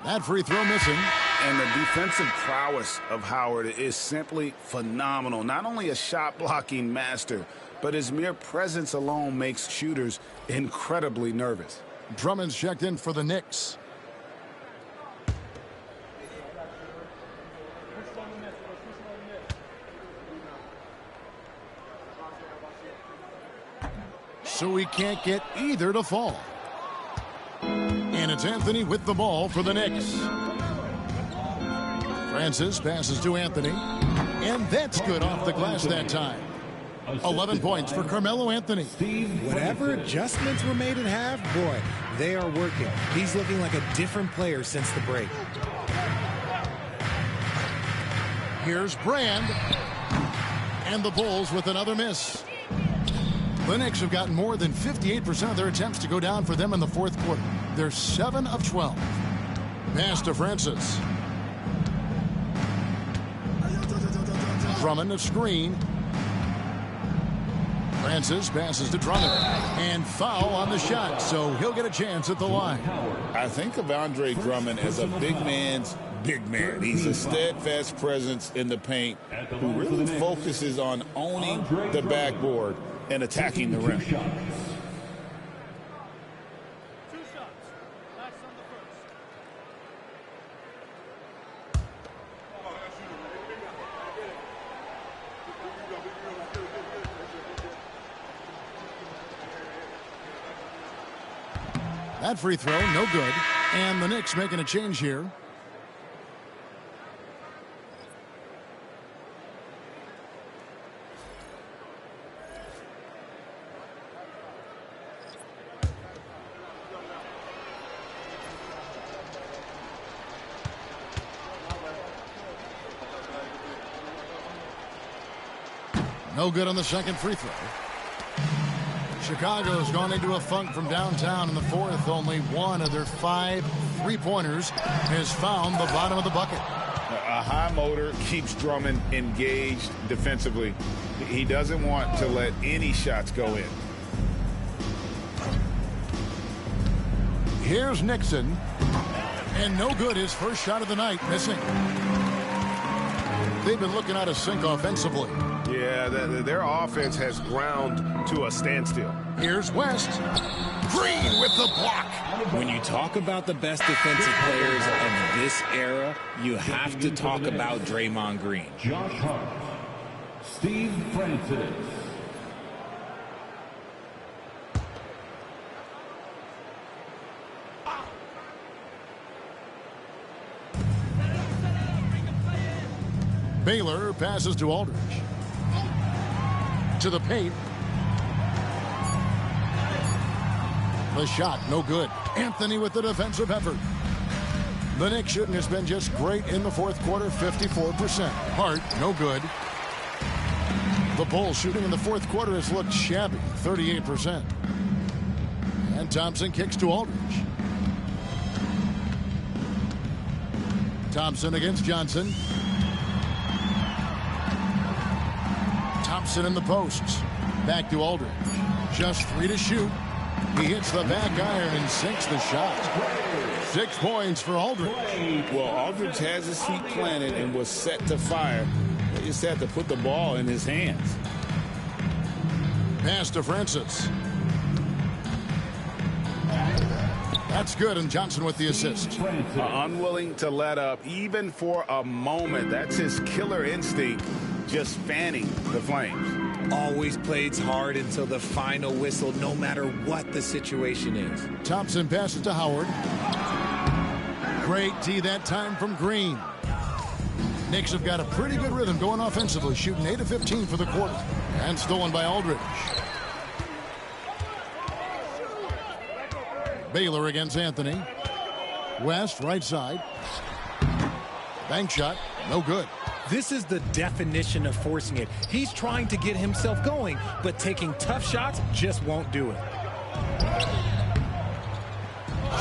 Speaker 1: That free throw missing.
Speaker 2: And the defensive prowess of Howard is simply phenomenal. Not only a shot-blocking master, but his mere presence alone makes shooters incredibly nervous.
Speaker 1: Drummond's checked in for the Knicks. So he can't get either to fall. And it's Anthony with the ball for the Knicks. Francis passes to Anthony. And that's good off the glass that time. 11 points for Carmelo Anthony.
Speaker 4: Whatever adjustments were made at half, boy, they are working. He's looking like a different player since the break.
Speaker 1: Here's Brand. And the Bulls with another miss. The Knicks have gotten more than 58% of their attempts to go down for them in the fourth quarter. They're 7 of 12. Pass to Francis. Drummond a screen. Francis passes to Drummond. And foul on the shot, so he'll get a chance at the line.
Speaker 3: I think of Andre Drummond as a big man's big man. He's a steadfast presence in the paint who really focuses on owning the backboard and attacking the rim.
Speaker 1: That free throw, no good. And the Knicks making a change here. No good on the second free throw. Chicago's gone into a funk from downtown in the fourth. Only one of their 5 3-pointers has found the bottom of the bucket.
Speaker 3: A high motor keeps Drummond engaged defensively. He doesn't want to let any shots go in.
Speaker 1: Here's Nixon. And no good, his first shot of the night, missing. They've been looking out of sync offensively.
Speaker 12: Yeah, their offense has ground to a standstill.
Speaker 1: Here's West. Green with the block.
Speaker 4: When you talk about the best defensive players of this era, you have to talk about Draymond Green.
Speaker 6: Josh Hart, Steve Francis.
Speaker 1: Baylor passes to Aldridge. To the paint. The shot, no good. Anthony with the defensive effort. The Knicks shooting has been just great in the fourth quarter, 54%. Hart, no good. The Bulls shooting in the fourth quarter has looked shabby, 38%. And Thompson kicks to Aldridge. Thompson against Johnson. Thompson in the posts. Back to Aldridge. Just 3 to shoot. He hits the back iron and sinks the shot. 6 points for Aldridge.
Speaker 3: Well, Aldridge has his feet planted and was set to fire. They just had to put the ball in his hands.
Speaker 1: Pass to Francis. That's good, and Johnson with the assist.
Speaker 2: Unwilling to let up even for a moment. That's his killer instinct, just fanning the flames.
Speaker 4: Always plays hard until the final whistle, no matter what the situation is.
Speaker 1: Thompson passes to Howard. Great D that time from Green. Knicks have got a pretty good rhythm going offensively, shooting 8 of 15 for the quarter. And stolen by Aldridge. Baylor against Anthony. West, right side. Bank shot, no good.
Speaker 4: This is the definition of forcing it. He's trying to get himself going, but taking tough shots just won't do it.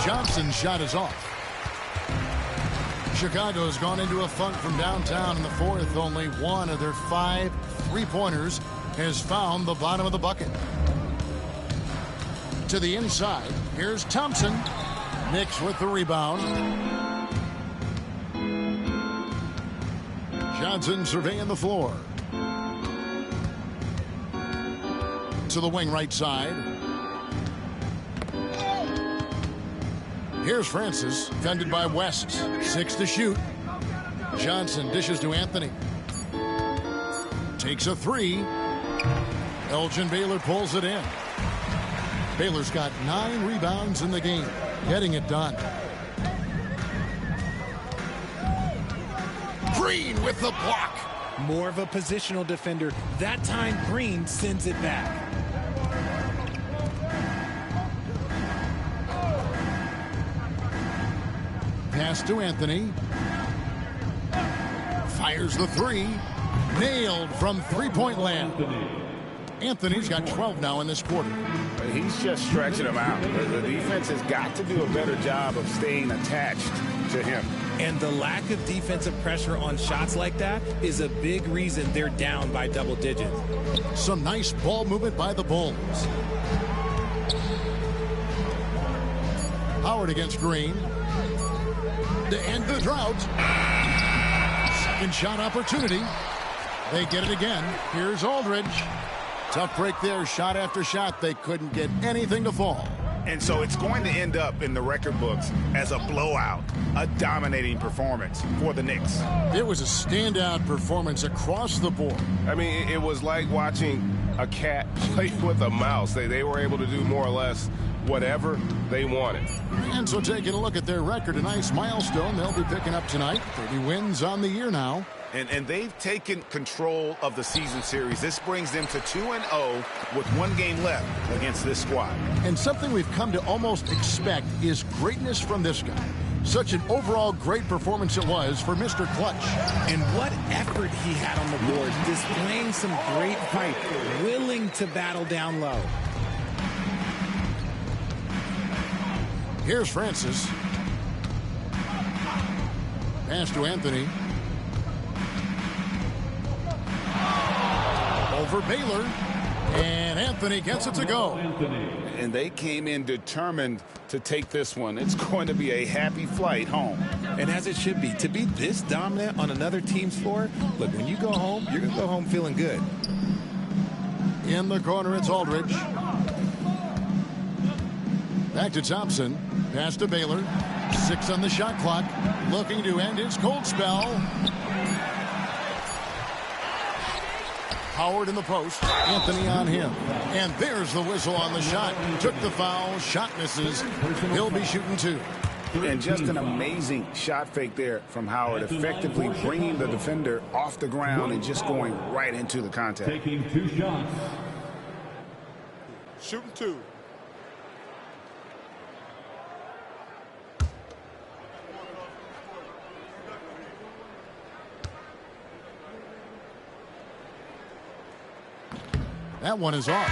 Speaker 1: Johnson's shot is off. Chicago's gone into a funk from downtown in the fourth. Only one of their 5 3-pointers has found the bottom of the bucket. To the inside, here's Thompson. Knicks with the rebound. Johnson surveying the floor. To the wing right side. Here's Francis, defended by West. 6 to shoot. Johnson dishes to Anthony. Takes a 3. Elgin Baylor pulls it in. Baylor's got 9 rebounds in the game, getting it done. Green with the block.
Speaker 4: More of a positional defender. That time Green sends it back.
Speaker 1: Pass to Anthony. Fires the 3. Nailed from three-point land. Anthony's got 12 now in this quarter.
Speaker 2: He's just stretching them out. The defense has got to do a better job of staying attached to him.
Speaker 4: And the lack of defensive pressure on shots like that is a big reason they're down by double digits.
Speaker 1: Some nice ball movement by the Bulls. Howard against Green. To end the drought. Second shot opportunity. They get it again. Here's Aldridge. Tough break there. Shot after shot. They couldn't get anything to fall.
Speaker 2: And so it's going to end up in the record books as a blowout, a dominating performance for the Knicks.
Speaker 1: It was a standout performance across the board.
Speaker 12: I mean, it was like watching a cat play with a mouse. They were able to do more or less whatever they wanted.
Speaker 1: And so taking a look at their record, a nice milestone they'll be picking up tonight. 30 wins on the year now.
Speaker 2: And they've taken control of the season series. This brings them to 2-0 with 1 game left against this squad.
Speaker 1: And something we've come to almost expect is greatness from this guy. Such an overall great performance it was for Mr. Clutch.
Speaker 4: And what effort he had on the board, displaying some great fight, willing to battle down low.
Speaker 1: Here's Francis. Pass to Anthony. Over Baylor. And Anthony gets it to go.
Speaker 2: And they came in determined to take this one. It's going to be a happy flight home.
Speaker 4: And as it should be. To be this dominant on another team's floor, look, when you go home, you're going to go home feeling good.
Speaker 1: In the corner, it's Aldridge. Back to Thompson. Pass to Baylor. 6 on the shot clock. Looking to end his cold spell. Howard in the post. Anthony on him. And there's the whistle on the shot. Took the foul. Shot misses. He'll be shooting 2.
Speaker 2: And just an amazing shot fake there from Howard, effectively bringing the defender off the ground and just going right into the contact.
Speaker 6: Taking 2 shots.
Speaker 11: Shooting 2.
Speaker 1: That one is off.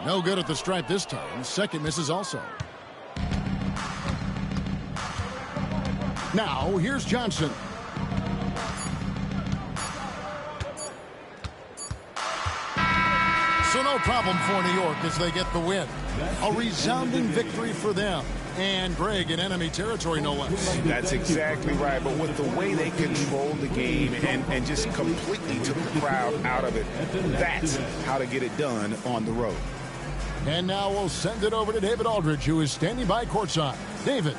Speaker 1: No good at the stripe this time. Second misses also. Now, here's Johnson. So no problem for New York as they get the win. A resounding victory for them. And Greg in enemy territory, no less.
Speaker 2: That's exactly right. But with the way they controlled the game and just completely took the crowd out of it, that's how to get it done on the road.
Speaker 1: And now we'll send it over to David Aldridge, who is standing by courtside. David.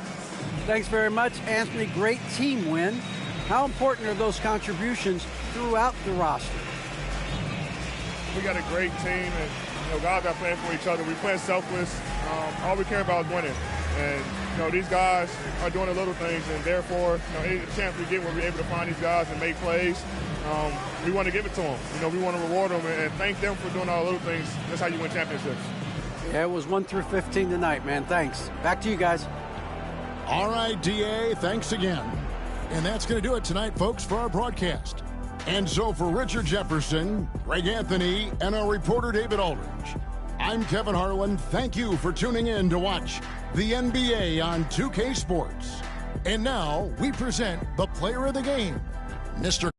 Speaker 7: Thanks very much, Anthony. Great team win. How important are those contributions throughout the roster?
Speaker 13: We got a great team, and guys are playing for each other. We play selfless. All we care about is winning. And these guys are doing the little things, and therefore, any chance we get where we're able to find these guys and make plays, we want to give it to them. We want to reward them and thank them for doing all the little things. That's how you win championships.
Speaker 7: Yeah, it was 1 through 15 tonight, man. Thanks. Back to you guys.
Speaker 1: All right, DA, thanks again. And that's going to do it tonight, folks, for our broadcast. And so for Richard Jefferson, Greg Anthony, and our reporter David Aldridge, I'm Kevin Harlan. Thank you for tuning in to watch the NBA on 2K Sports. And now we present the player of the game, Mr.